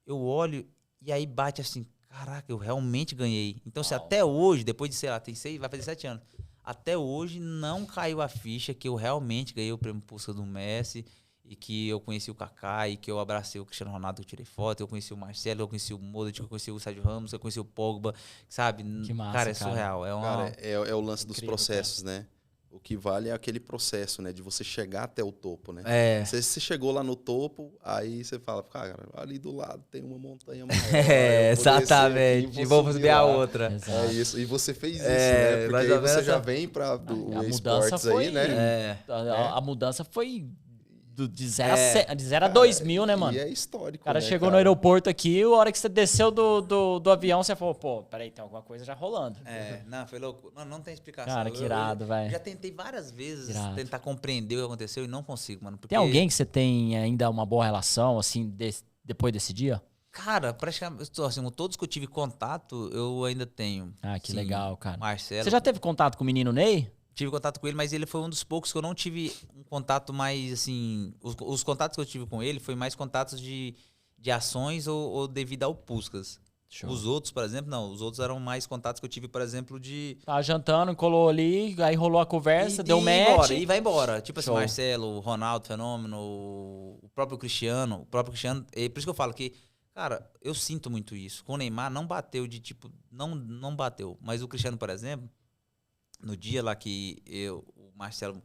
eu olho e aí bate assim, caraca, eu realmente ganhei. Então, se até hoje, depois de, sei lá, vai fazer 7 anos, até hoje não caiu a ficha que eu realmente ganhei o Prêmio Puskás do Messi, e que eu conheci o Kaká, e que eu abracei o Cristiano Ronaldo, que eu tirei foto, eu conheci o Marcelo, eu conheci o Modric, eu conheci o Sérgio Ramos, eu conheci o Pogba, sabe? Que massa, cara, é surreal. Cara, é o lance dos processos, né? O que vale é aquele processo, né? De você chegar até o topo, né? Você chegou lá no topo, aí você fala, cara, ali do lado tem uma montanha maior. Exatamente. E vou subir a outra. É isso. E você fez isso, né? Porque aí você já vem para o esportes aí, né? A mudança foi de 0 a 2000, né, mano? E é histórico, O cara chegou no aeroporto aqui, a hora que você desceu do avião, você falou, pô, peraí, tem alguma coisa já rolando. Não, foi louco. Não tem explicação. Cara, que irado, velho. Já tentei várias vezes tentar compreender o que aconteceu e não consigo, mano. Porque... Tem alguém que você tem ainda uma boa relação, assim, depois desse dia? Cara, praticamente, assim, todos que eu tive contato, eu ainda tenho. Que legal, cara. Marcelo. Você já teve contato com o menino Ney? Tive contato com ele, mas ele foi um dos poucos que eu não tive um contato mais, assim... Os contatos que eu tive com ele foi mais contatos de ações ou devido ao Puskás. Show. Os outros, por exemplo, não. Os outros eram mais contatos que eu tive, por exemplo, de... Tava jantando, colou ali, aí rolou a conversa, deu match. E vai embora. Tipo assim, Marcelo, Ronaldo, Fenômeno, o próprio Cristiano. Por isso que eu falo que, cara, eu sinto muito isso. Com o Neymar não bateu de tipo... Não bateu. Mas o Cristiano, por exemplo... No dia lá que o Marcelo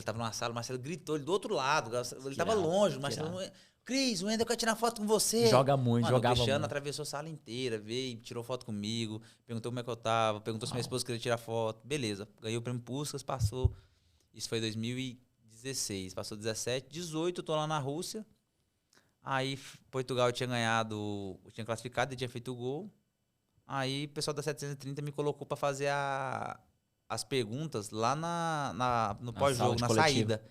tava numa sala, o Marcelo gritou ele do outro lado, ele tava longe, o Marcelo, Cris, o Wendel quer tirar foto com você. Joga muito, jogava muito. O Cristiano atravessou a sala inteira, veio, tirou foto comigo, perguntou como é que eu tava, perguntou se minha esposa queria tirar foto, beleza. Ganhei o Prêmio Puskás, passou, isso foi em 2016, passou 17, 18, eu tô lá na Rússia, aí Portugal tinha classificado, ele tinha feito o gol, aí o pessoal da 730 me colocou pra fazer as perguntas lá no pós-jogo, na saída.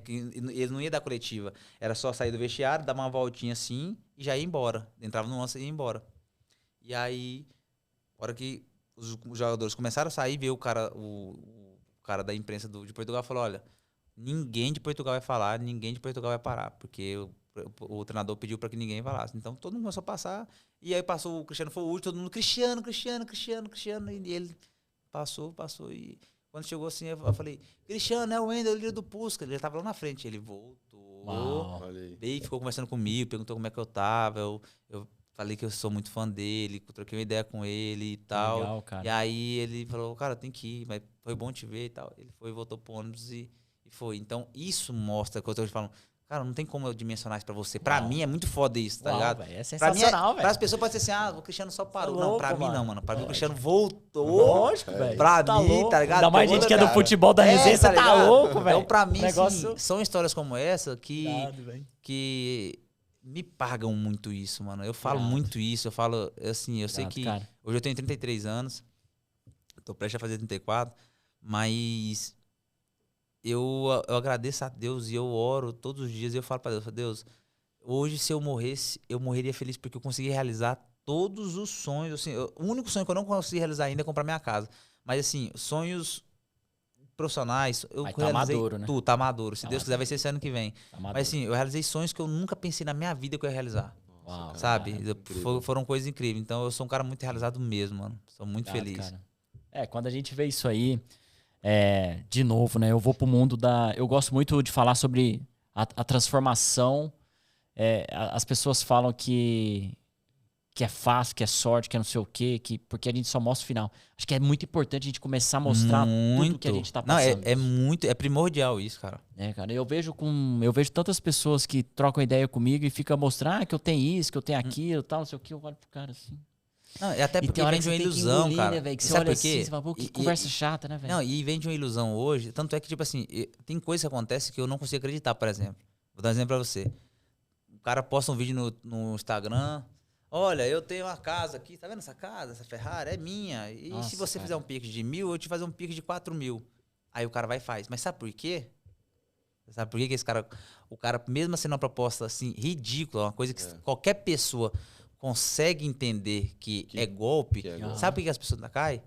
Que ele não ia dar coletiva. Era só sair do vestiário, dar uma voltinha assim e já ia embora. Entrava no lance e ia embora. E aí, a hora que os jogadores começaram a sair, veio o cara da imprensa de Portugal falou, olha, ninguém de Portugal vai falar, ninguém de Portugal vai parar, porque o treinador pediu para que ninguém falasse. Então todo mundo começou a passar, e aí passou, o Cristiano foi o último, todo mundo, Cristiano, e ele passou, e quando chegou assim, eu falei, Cristiano, é o Wendel, líder do Puskas, ele tava lá na frente, ele voltou, veio, ficou conversando comigo, perguntou como é que eu tava, eu falei que eu sou muito fã dele, troquei uma ideia com ele e tal. Legal, cara. E aí ele falou, cara, tem que ir, mas foi bom te ver e tal. Ele foi, voltou pro ônibus e foi. Então, isso mostra, que eu tô falando, cara, não tem como eu dimensionar isso pra você. Pra mim é muito foda isso, tá ligado? Véio, é sensacional, velho. Para as pessoas pode ser assim, o Cristiano só parou. Louco, não, pra mim mano. não, mano. Pra mim o Cristiano voltou. Lógico, velho. Pra tá mim, louco. tá ligado? Ainda mais gente que é do futebol da resenha, você tá louco, velho. Então, pra mim, negócio... assim, são histórias como essa que me pagam muito isso, mano. Eu falo muito isso, eu falo, assim, eu sei que cara. Hoje eu tenho 33 anos, tô prestes a fazer 34, mas eu agradeço a Deus e eu oro todos os dias e eu falo pra Deus, hoje se eu morresse, eu morreria feliz porque eu consegui realizar todos os sonhos, assim, o único sonho que eu não consegui realizar ainda é comprar minha casa, mas assim, sonhos profissionais, eu realizei maduro, né? tudo, tá maduro. Se Deus quiser, vai ser esse ano que vem. Mas assim, eu realizei sonhos que eu nunca pensei na minha vida que eu ia realizar. Uau, sabe? Foram coisas incríveis. Então eu sou um cara muito realizado mesmo, mano. Sou muito feliz. Cara. Quando a gente vê isso aí, de novo, né? Eu vou pro mundo da... Eu gosto muito de falar sobre a transformação. As pessoas falam que é fácil, que é sorte, que é não sei o quê, porque a gente só mostra o final. Acho que é muito importante a gente começar a mostrar tudo que a gente tá passando. Não, é primordial isso, cara. Cara, eu vejo tantas pessoas que trocam ideia comigo e ficam mostrando que eu tenho isso, que eu tenho aquilo, tal, não sei o que, eu olho pro cara assim. Não, é até porque vem de uma ilusão, engolir, cara. Né, que você olha assim, você fala, pô, que conversa chata, né, velho? Não, e vem de uma ilusão hoje, tanto é que, tipo assim, tem coisas que acontecem que eu não consigo acreditar, por exemplo. Vou dar um exemplo pra você. O cara posta um vídeo no Instagram... Olha, eu tenho uma casa aqui, tá vendo essa casa, essa Ferrari? É minha. E nossa, se você fizer um Pix de 1.000, eu te fazer um Pix de 4.000. Aí o cara vai e faz. Mas sabe por quê? Sabe por quê que esse cara... O cara, mesmo sendo uma proposta assim, ridícula, uma coisa que qualquer pessoa consegue entender que é golpe, sabe por que as pessoas não caem?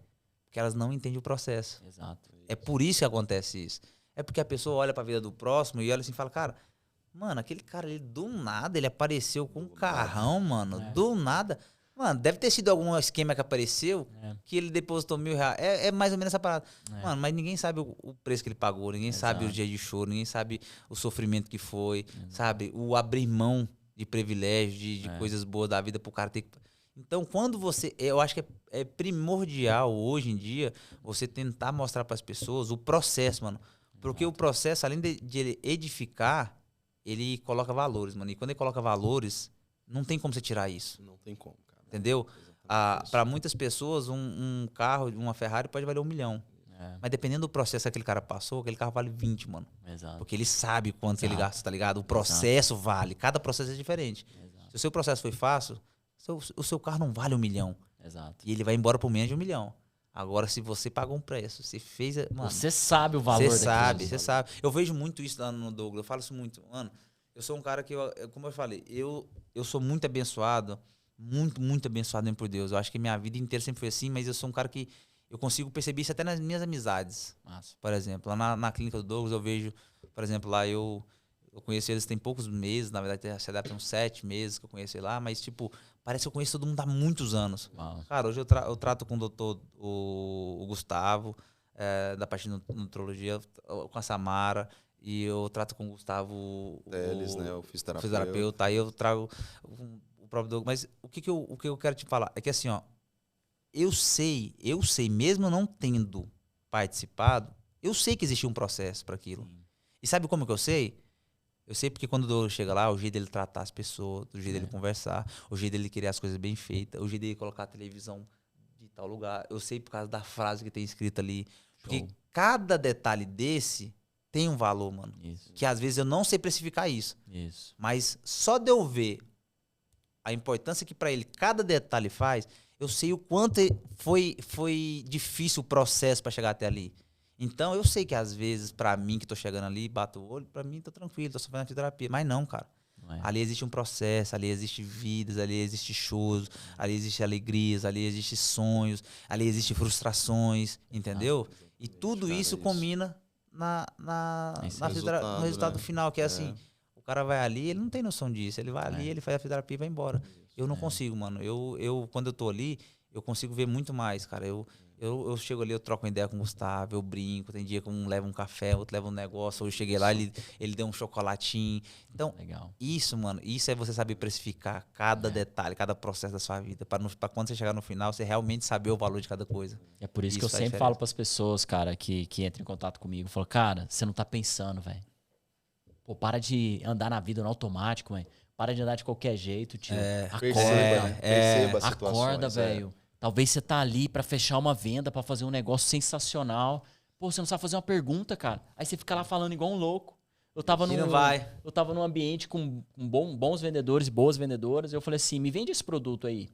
Porque elas não entendem o processo. Exato. É por isso que acontece isso. É porque a pessoa olha pra vida do próximo e olha assim e fala, cara... Mano, aquele cara ali, do nada, ele apareceu com um carrão, mano. Do nada. Mano, deve ter sido algum esquema que apareceu que ele depositou R$1.000. É mais ou menos essa parada. Mano, mas ninguém sabe o preço que ele pagou. Ninguém sabe o dia de choro. Ninguém sabe o sofrimento que foi. Sabe? O abrir mão de privilégios, de coisas boas da vida pro cara ter que... Então, quando você... Eu acho que é primordial, hoje em dia, você tentar mostrar pras pessoas o processo, mano. Porque o processo, além de ele edificar... Ele coloca valores, mano. E quando ele coloca valores, não tem como você tirar isso. Não tem como, cara. Entendeu? Para muitas pessoas, um carro, uma Ferrari pode valer 1 milhão. Mas dependendo do processo que aquele cara passou, aquele carro vale 20, mano. Exato. Porque ele sabe quanto ele gasta, tá ligado? O processo vale. Cada processo é diferente. Se o seu processo foi fácil, o seu carro não vale 1 milhão. Exato. E ele vai embora por menos de 1 milhão. Agora, se você pagou um preço, você fez... Mano, você sabe o valor daquilo. Você sabe. Eu vejo muito isso lá no Douglas. Eu falo isso muito. Mano, eu sou um cara que, como eu falei, eu sou muito abençoado. Muito, muito abençoado mesmo por Deus. Eu acho que minha vida inteira sempre foi assim, mas eu sou um cara que eu consigo perceber isso até nas minhas amizades. Nossa. Por exemplo, lá na clínica do Douglas, eu vejo... Por exemplo, lá eu conheço eles tem poucos meses. Na verdade, tem uns 7 meses que eu conheço ele lá. Mas, tipo... Parece que eu conheço todo mundo há muitos anos. Uau. Cara, hoje eu trato com o doutor o Gustavo, da parte de nutrologia, com a Samara, e eu trato com o Gustavo, Teles, né, o fisioterapeuta. Aí eu trago o próprio Douglas. Mas o que eu quero te falar é que assim, ó, eu sei, mesmo não tendo participado, eu sei que existia um processo para aquilo. Sim. E sabe como que eu sei? Eu sei porque quando o Douglas chega lá, o jeito dele tratar as pessoas, o jeito dele conversar, o jeito dele querer as coisas bem feitas, o jeito dele colocar a televisão de tal lugar. Eu sei por causa da frase que tem escrita ali. Porque cada detalhe desse tem um valor, mano. Isso. Que às vezes eu não sei precificar isso. Mas só de eu ver a importância que pra ele cada detalhe faz, eu sei o quanto foi difícil o processo pra chegar até ali. Então, eu sei que às vezes, pra mim, que tô chegando ali, bato o olho, pra mim, tô tranquilo, tô só fazendo fisioterapia. Mas não, cara. Ali existe um processo, ali existe vidas, ali existe shows, ali existe alegrias, ali existe sonhos, ali existe frustrações, entendeu? E tudo isso combina no resultado final, que é assim, o cara vai ali, ele não tem noção disso, ele vai ali, ele faz a fisioterapia e vai embora. Eu não consigo, mano. Quando eu tô ali, eu consigo ver muito mais, cara. Eu chego ali, eu troco uma ideia com o Gustavo, eu brinco. Tem dia que um leva um café, outro leva um negócio. Ou eu cheguei lá, ele deu um chocolatinho. Então, isso, mano, isso é você saber precificar cada detalhe, cada processo da sua vida. Pra quando você chegar no final, você realmente saber o valor de cada coisa. É por isso que eu sempre falo pras pessoas, cara, que entram em contato comigo. Eu falo, cara, você não tá pensando, velho. Pô, para de andar na vida no automático, velho. Para de andar de qualquer jeito, tio. Acorda. Perceba as acorda, velho. Talvez você tá ali pra fechar uma venda, pra fazer um negócio sensacional. Pô, você não sabe fazer uma pergunta, cara. Aí você fica lá falando igual um louco. Eu tava num ambiente com bons vendedores e boas vendedoras. Eu falei assim, me vende esse produto aí.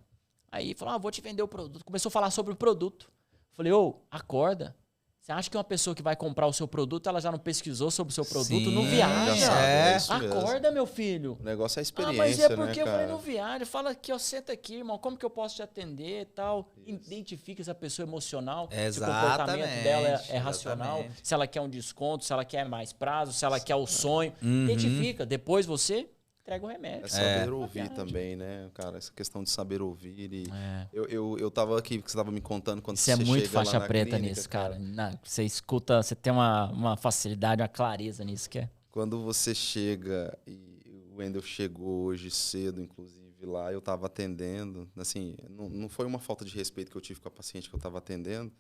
Aí falou, vou te vender o produto. Começou a falar sobre o produto. Eu falei, acorda. Você acha que uma pessoa que vai comprar o seu produto, ela já não pesquisou sobre o seu produto? Sim, não viaja. Acorda, meu filho. O negócio é a experiência, mas é porque né, eu falei, não viaja. Fala aqui, senta aqui, irmão. Como que eu posso te atender e tal? Identifica essa pessoa emocional. Se o comportamento dela é racional. Se ela quer um desconto, se ela quer mais prazo, se ela quer o sonho. Identifica. Depois você entrega o remédio. É saber ouvir também, né, cara? Essa questão de saber ouvir. Eu tava aqui, porque você tava me contando quando você chega lá na clínica. Você é muito faixa preta clínica, nisso, cara. Você escuta, você tem uma facilidade, uma clareza nisso que é. Quando você chega, e o Wendel chegou hoje cedo, inclusive, lá, eu tava atendendo. Assim, não foi uma falta de respeito que eu tive com a paciente que eu tava atendendo,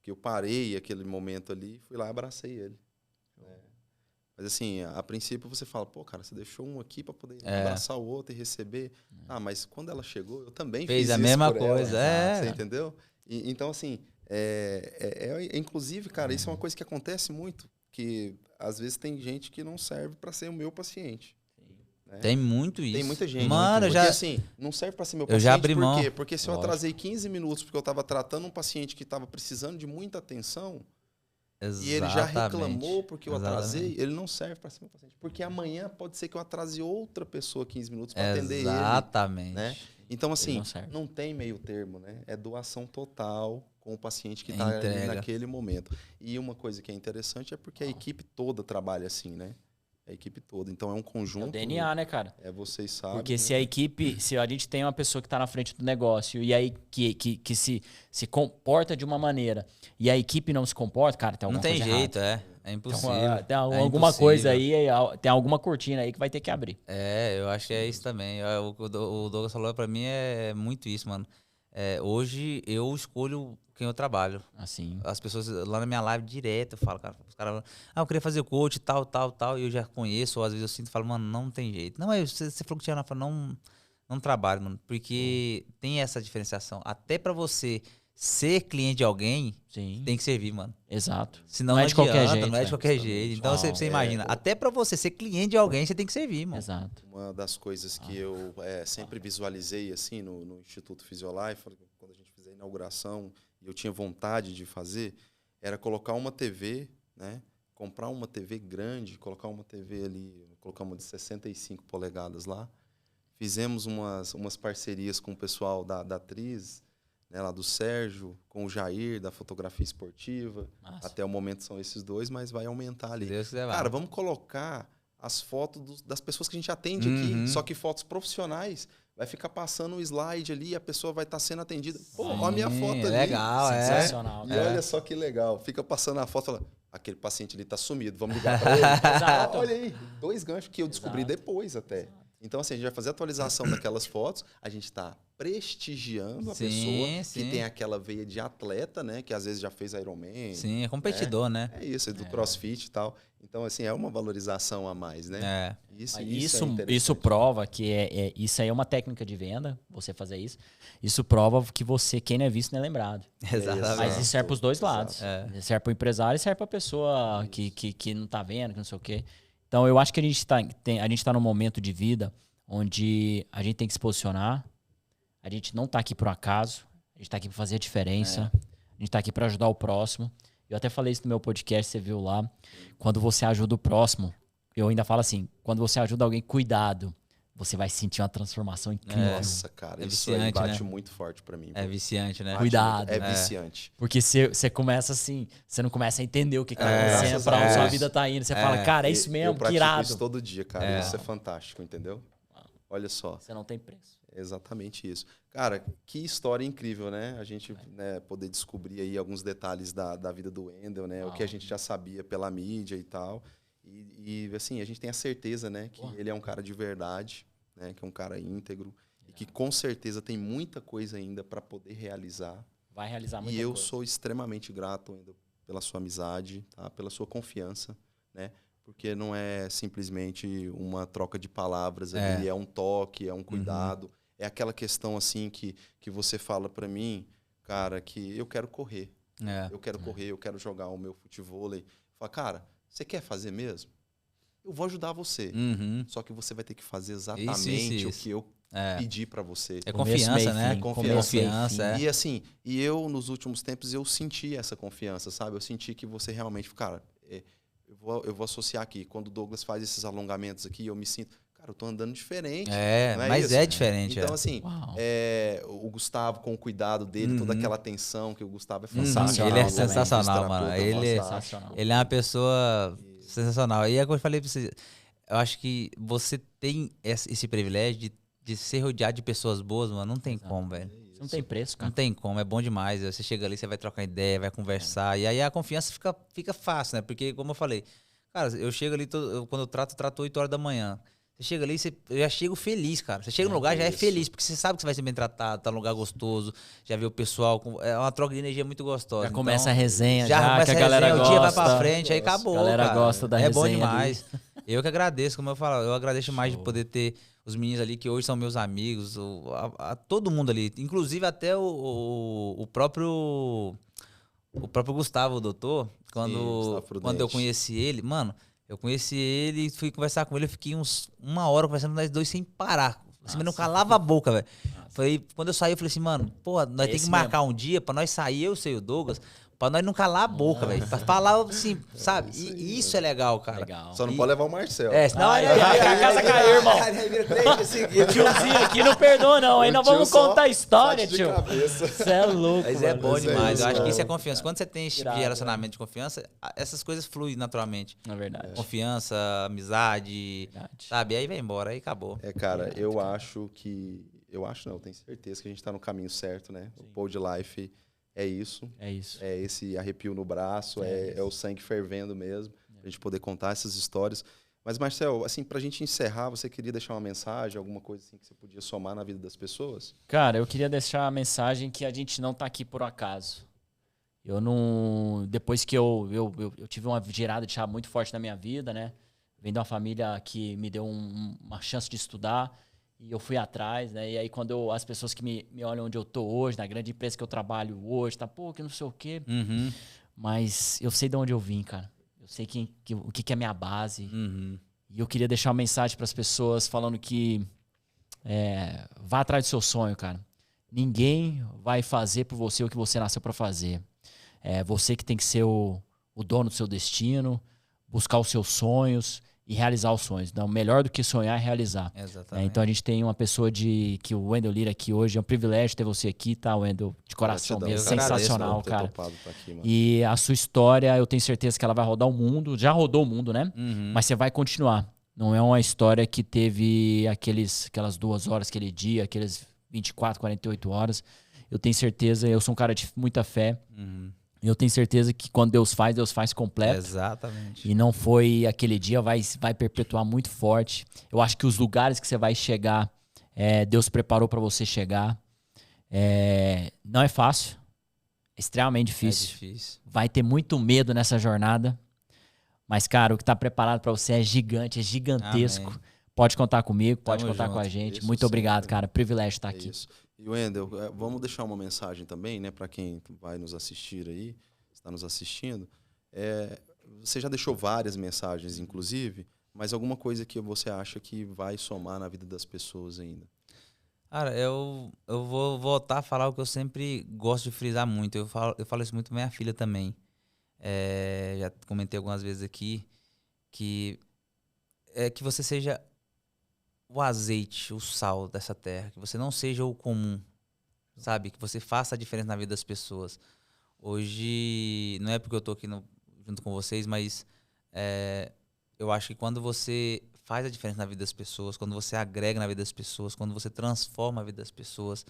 que eu parei aquele momento ali, fui lá e abracei ele. Mas assim, a princípio você fala, pô, cara, você deixou um aqui para poder abraçar o outro e receber. Mas quando ela chegou, eu também fiz a mesma coisa, Você entendeu? Então, assim, inclusive, cara, isso é uma coisa que acontece muito, que às vezes tem gente que não serve para ser o meu paciente. Né? Tem muito isso. Tem muita gente. Mano, porque assim, não serve para ser meu paciente. Eu já abri mão. Por quê? Porque se eu atrasei 15 minutos porque eu estava tratando um paciente que estava precisando de muita atenção, e ele já reclamou porque eu atrasei, ele não serve para ser meu paciente. Porque amanhã pode ser que eu atrase outra pessoa 15 minutos para atender ele. Exatamente. Né? Então, assim, não tem meio termo, né? É doação total com o paciente que está ali naquele momento. E uma coisa que é interessante é porque a equipe toda trabalha assim, né? A equipe toda. Então, é um conjunto. É o DNA, né, cara? Vocês sabem. Porque se a equipe, se a gente tem uma pessoa que está na frente do negócio e aí que se comporta de uma maneira e a equipe não se comporta, cara, tem alguma coisa errada. Não tem jeito, é impossível. Então, tem alguma coisa aí, tem alguma cortina aí que vai ter que abrir. Eu acho que é isso também. O Douglas falou pra mim é muito isso, mano. Hoje eu escolho quem eu trabalho. Assim. As pessoas lá na minha live direto, eu falo, cara, os caras falam, eu queria fazer coach, tal, e eu já conheço, ou às vezes eu sinto e falo, mano, não tem jeito. Não, mas você falou que tinha, eu falo, não trabalho, mano, porque tem essa diferenciação. Até pra você ser cliente de alguém, tem que servir, mano. Exato. Senão não é de qualquer jeito. Não é de qualquer jeito. Então você imagina, até pra você ser cliente de alguém, você tem que servir, mano. Exato. Uma das coisas que eu sempre visualizei, assim, no Instituto Physiolife, quando a gente fez a inauguração, e eu tinha vontade de fazer, era colocar uma TV, né? Comprar uma TV grande, colocar uma TV ali, colocar uma de 65 polegadas lá. Fizemos umas parcerias com o pessoal da atriz, né, lá do Sérgio, com o Jair, da fotografia esportiva. Nossa. Até o momento são esses dois, mas vai aumentar ali. Deus quiser, cara, vamos colocar as fotos das pessoas que a gente atende aqui, só que fotos profissionais. Vai ficar passando o slide ali e a pessoa vai estar sendo atendida. Pô, olha a minha foto ali. Legal, sensacional. E olha só que legal. Fica passando a foto e fala, aquele paciente ali tá sumido, vamos ligar para ele. Exato. Olha aí, 2 ganchos que eu descobri depois até. Exato. Então, assim, a gente vai fazer a atualização daquelas fotos, a gente está prestigiando a pessoa que tem aquela veia de atleta, né? Que às vezes já fez Ironman. Sim, é competidor, né? É isso, é do CrossFit e tal. Então, assim, é uma valorização a mais, né? Isso prova que isso aí é uma técnica de venda, você fazer isso. Isso prova que quem não é visto não é lembrado. Exatamente. Mas isso serve para os dois lados. Serve para o empresário e serve para a pessoa que não está vendo, que não sei o quê. Então, eu acho que a gente tá num momento de vida onde a gente tem que se posicionar. A gente não está aqui por acaso. A gente está aqui para fazer a diferença. A gente está aqui para ajudar o próximo. Eu até falei isso no meu podcast, você viu lá. Quando você ajuda o próximo, eu ainda falo assim, quando você ajuda alguém, cuidado. Você vai sentir uma transformação incrível. Nossa, cara, É isso viciante, aí bate né? muito forte pra mim. É viciante, né? Cuidado. É viciante. Porque você começa assim, você não começa a entender o que tá acontecendo, pra onde sua vida tá indo. Você fala, cara, é isso mesmo, eu que pratico irado. isso todo dia, cara. Isso é fantástico, entendeu? Olha só. Você não tem preço. Exatamente isso. Cara, que história incrível, né? A gente poder descobrir aí alguns detalhes da vida do Wendel, né? O que a gente já sabia pela mídia e tal. E assim, a gente tem a certeza, né? Que ele é um cara de verdade, né? Que é um cara íntegro. E que com certeza tem muita coisa ainda para poder realizar. Vai realizar muita coisa. E eu coisa. sou extremamente grato ainda pela sua amizade, tá? Pela sua confiança, né? Porque não é simplesmente uma troca de palavras ali, é um toque, é um cuidado. É aquela questão assim que você fala para mim, cara, que eu quero correr. Eu quero correr, eu quero jogar o meu futevôlei. Fala, cara, você quer fazer mesmo? Eu vou ajudar você. Só que você vai ter que fazer exatamente o que eu pedi para você. É confiança, né? É confiança. É. E assim, eu nos últimos tempos eu senti essa confiança, sabe? Eu senti que você realmente, cara, eu vou associar aqui. Quando o Douglas faz esses alongamentos aqui, eu me sinto, cara, eu tô andando diferente. Mas isso? é diferente. Então, assim, o Gustavo com o cuidado dele, toda aquela atenção que o Gustavo é Sensacional. Ele é também. sensacional, mano. Sensacional. Ele é uma pessoa sensacional. E é o que eu falei pra você. Eu acho que você tem esse privilégio de ser rodeado de pessoas boas, mano. Não tem como, velho. Você não tem preço, cara. Não tem como, é bom demais. Você chega ali, você vai trocar ideia, vai conversar. E aí a confiança fica fácil, né? Porque, como eu falei, cara, eu chego ali, quando eu trato 8 horas da manhã. Você chega ali, eu já chego feliz, cara. Você chega no lugar, já é feliz, porque você sabe que você vai ser bem tratado, tá num lugar gostoso, já vê o pessoal. É uma troca de energia muito gostosa. Já começa a resenha, já começa que a galera resenha, gosta. O dia vai pra frente, aí acabou, A galera cara. gosta da resenha. É bom resenha demais. Eu que agradeço, como eu falo, eu agradeço mais de Show. poder ter os meninos ali que hoje são meus amigos, a todo mundo ali. Inclusive até o próprio Gustavo, o doutor, quando eu conheci ele, mano, eu conheci ele, fui conversar com ele, eu fiquei uma hora conversando nós dois sem parar. Assim, mas não calava a boca, velho. Quando eu saí, eu falei assim, mano, pô, nós temos que marcar um dia pra nós sair, eu sei o Douglas, pra nós não calar a boca, velho. Pra falar assim, sabe? E isso é legal, cara. Legal. Só não pode levar o Marcelo. Senão a casa caiu, irmão. O tiozinho aqui não perdoa, não. Aí nós vamos contar a história, tio. Você é louco, Mas é bom demais. Eu acho que isso é mano. confiança. Quando você tem esse tipo de relacionamento de confiança, essas coisas fluem naturalmente. É verdade. Confiança, amizade, sabe? Aí vai embora, aí acabou. Cara, eu acho que... Eu acho não, eu tenho certeza que a gente tá no caminho certo, né? O Pod Life é isso. É isso. É esse arrepio no braço, é o sangue fervendo mesmo, pra gente poder contar essas histórias. Mas, Marcel, assim, pra gente encerrar, você queria deixar uma mensagem, alguma coisa assim que você podia somar na vida das pessoas? Cara, eu queria deixar a mensagem que a gente não tá aqui por acaso. Eu não... Depois que eu tive uma virada de chave muito forte na minha vida, né? Vem de uma família que me deu uma chance de estudar e eu fui atrás, né? E aí quando as pessoas que me olham onde eu tô hoje, na grande empresa que eu trabalho hoje, tá, pô, que não sei o quê. Mas eu sei de onde eu vim, cara. Eu sei o que é a minha base. E eu queria deixar uma mensagem para as pessoas falando que vá atrás do seu sonho, cara. Ninguém vai fazer por você o que você nasceu para fazer. É você que tem que ser o dono do seu destino, buscar os seus sonhos e realizar os sonhos. Então, melhor do que sonhar é realizar. Exatamente. Então, a gente tem uma pessoa que o Wendel Lira aqui hoje. É um privilégio ter você aqui, tá, Wendel? De coração mesmo. Sensacional, cara. Aqui, e a sua história, eu tenho certeza que ela vai rodar o mundo. Já rodou o mundo, né? Mas você vai continuar. Não é uma história que teve aquelas 2 horas, aquele dia, aqueles 24, 48 horas. Eu tenho certeza, eu sou um cara de muita fé. Eu tenho certeza que quando Deus faz completo. Exatamente. E não foi aquele dia, vai perpetuar muito forte. Eu acho que os lugares que você vai chegar, Deus preparou para você chegar. Não é fácil. É extremamente difícil. É difícil. Vai ter muito medo nessa jornada. Mas, cara, o que tá preparado para você é gigante, é gigantesco. Amém. Pode contar comigo, pode Tamo contar junto. com a gente. Isso, Muito obrigado, sempre. cara. Privilégio estar aqui. Isso. E, Wendel, vamos deixar uma mensagem também, né, para quem vai nos assistir aí, está nos assistindo. Você já deixou várias mensagens, inclusive, mas alguma coisa que você acha que vai somar na vida das pessoas ainda? Cara, eu vou voltar a falar o que eu sempre gosto de frisar muito. Eu falo isso muito com minha filha também. Já comentei algumas vezes aqui que é que você seja o azeite, o sal dessa terra, que você não seja o comum, sabe? Que você faça a diferença na vida das pessoas. Hoje, não é porque eu tô aqui junto com vocês, mas eu acho que quando você faz a diferença na vida das pessoas, quando você agrega na vida das pessoas, quando você transforma a vida das pessoas,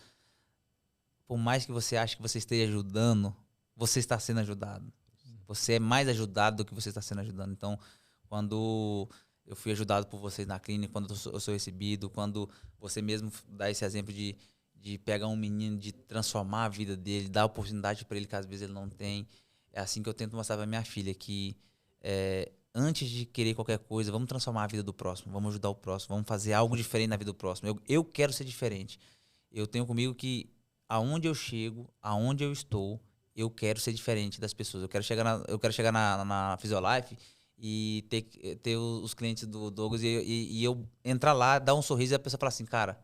por mais que você ache que você esteja ajudando, você está sendo ajudado. Você é mais ajudado do que você está sendo ajudando. Então, quando eu fui ajudado por vocês na clínica, quando eu sou recebido, quando você mesmo dá esse exemplo de pegar um menino, de transformar a vida dele, dar oportunidade para ele que às vezes ele não tem. É assim que eu tento mostrar para minha filha, que antes de querer qualquer coisa, vamos transformar a vida do próximo, vamos ajudar o próximo, vamos fazer algo diferente na vida do próximo. Eu quero ser diferente. Eu tenho comigo que aonde eu chego, aonde eu estou, eu quero ser diferente das pessoas. Eu quero chegar na Physiolife e ter os clientes do Douglas e eu entrar lá, dar um sorriso e a pessoa falar assim, cara,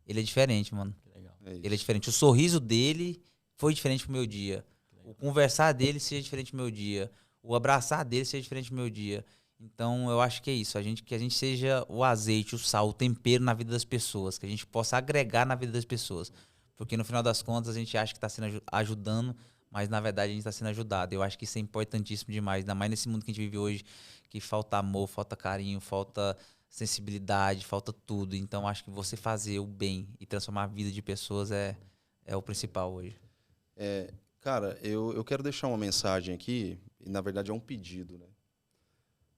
ele é diferente, mano. Legal. Ele é diferente. O sorriso dele foi diferente pro meu dia. O conversar dele seja diferente pro meu dia. O abraçar dele seja diferente pro meu dia. Então, eu acho que é isso. Que a gente seja o azeite, o sal, o tempero na vida das pessoas. Que a gente possa agregar na vida das pessoas. Porque no final das contas, a gente acha que está sendo ajudando, mas na verdade a gente está sendo ajudado. Eu acho que isso é importantíssimo demais. Ainda mais nesse mundo que a gente vive hoje, que falta amor, falta carinho, falta sensibilidade, falta tudo. Então, acho que você fazer o bem e transformar a vida de pessoas é o principal hoje. Cara, eu quero deixar uma mensagem aqui, e na verdade é um pedido, né?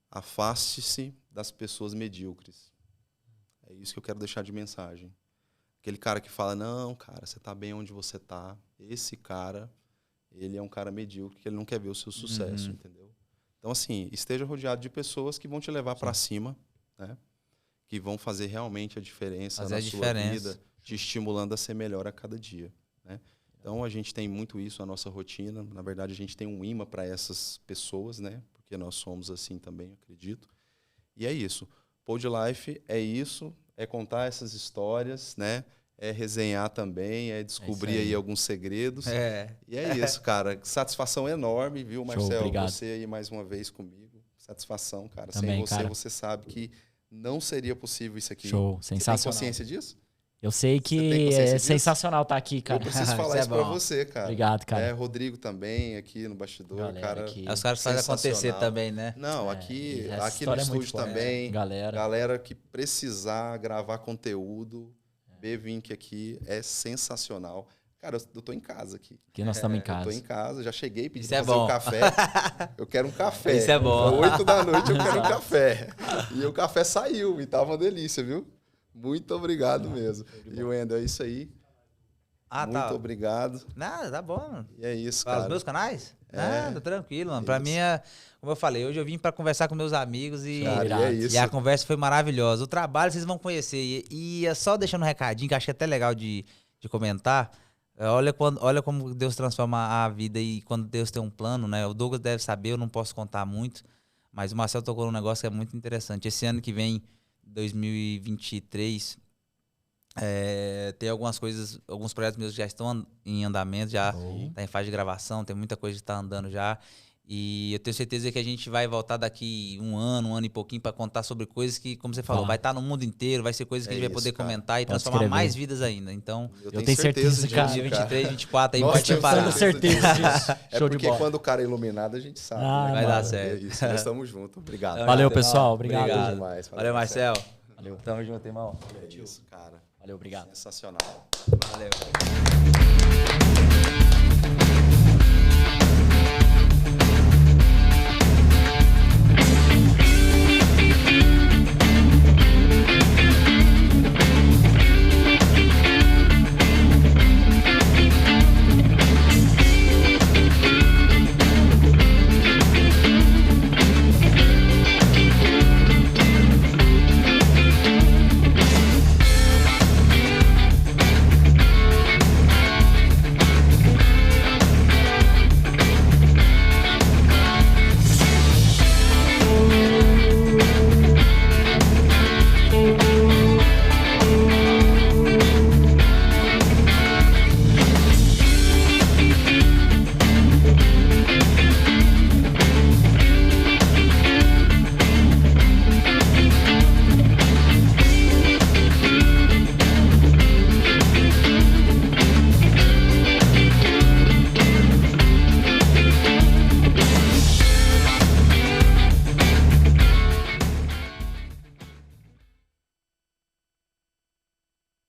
Afaste-se das pessoas medíocres. É isso que eu quero deixar de mensagem. Aquele cara que fala, não, cara, você tá bem onde você tá. Esse cara, ele é um cara medíocre, que ele não quer ver o seu sucesso, entendeu? Então, assim, esteja rodeado de pessoas que vão te levar para cima, né? Que vão fazer realmente a diferença na sua vida, te estimulando a ser melhor a cada dia, né? Então, a gente tem muito isso na nossa rotina. Na verdade, a gente tem um imã para essas pessoas, né? Porque nós somos assim também, acredito. E é isso. Pod Life é isso, é contar essas histórias, né? É resenhar também, é descobrir aí alguns segredos. E é isso, cara. Satisfação enorme, viu, Marcelo? Obrigado. Você aí mais uma vez comigo. Satisfação, cara. Também, sem você, cara. Você sabe que não seria possível isso aqui. Show, sensacional. Você tem consciência disso? Eu sei que é sensacional estar aqui, cara. Eu preciso falar isso pra você, cara. Obrigado, cara. Rodrigo também, aqui no bastidor, galera, cara. aqui. Os caras fazem acontecer também, né? Não, aqui no estúdio também. Galera que precisar gravar conteúdo, B-Vink aqui é sensacional. Cara, eu tô em casa aqui. Aqui nós estamos em casa. Eu tô em casa, já cheguei, pedi pra fazer um café. Eu quero um café. Isso é bom. 8 da noite eu quero um café. E o café saiu e tava uma delícia, viu? Muito obrigado mesmo. E o Wendel, é isso aí. Muito obrigado. Nada, tá bom, mano. E é isso, para cara. os meus canais? Nada, tranquilo, mano. Pra mim, como eu falei, hoje eu vim pra conversar com meus amigos e a conversa foi maravilhosa. O trabalho vocês vão conhecer. E só deixando um recadinho, que acho que é até legal de comentar. Olha como Deus transforma a vida e quando Deus tem um plano, né? O Douglas deve saber, eu não posso contar muito, mas o Marcelo tocou num negócio que é muito interessante. Esse ano que vem, 2023, tem algumas coisas, alguns projetos meus já estão em andamento, já está em fase de gravação, tem muita coisa que está andando já. E eu tenho certeza que a gente vai voltar daqui um ano e pouquinho para contar sobre coisas que, como você falou, vai estar no mundo inteiro, vai ser coisas que a gente vai poder comentar e transformar mais vidas ainda. Então, eu tenho certeza disso, cara. 2023, 2024 aí vai te parar. Eu tenho certeza disso. Show de bola. Quando o cara é iluminado, a gente sabe. Né? Vai dar certo. É isso, nós estamos juntos. Obrigado. Valeu, pessoal. Obrigado. Valeu, Marcelo. Valeu. Tamo junto, irmão. É isso, cara. Valeu, obrigado. Sensacional. Valeu.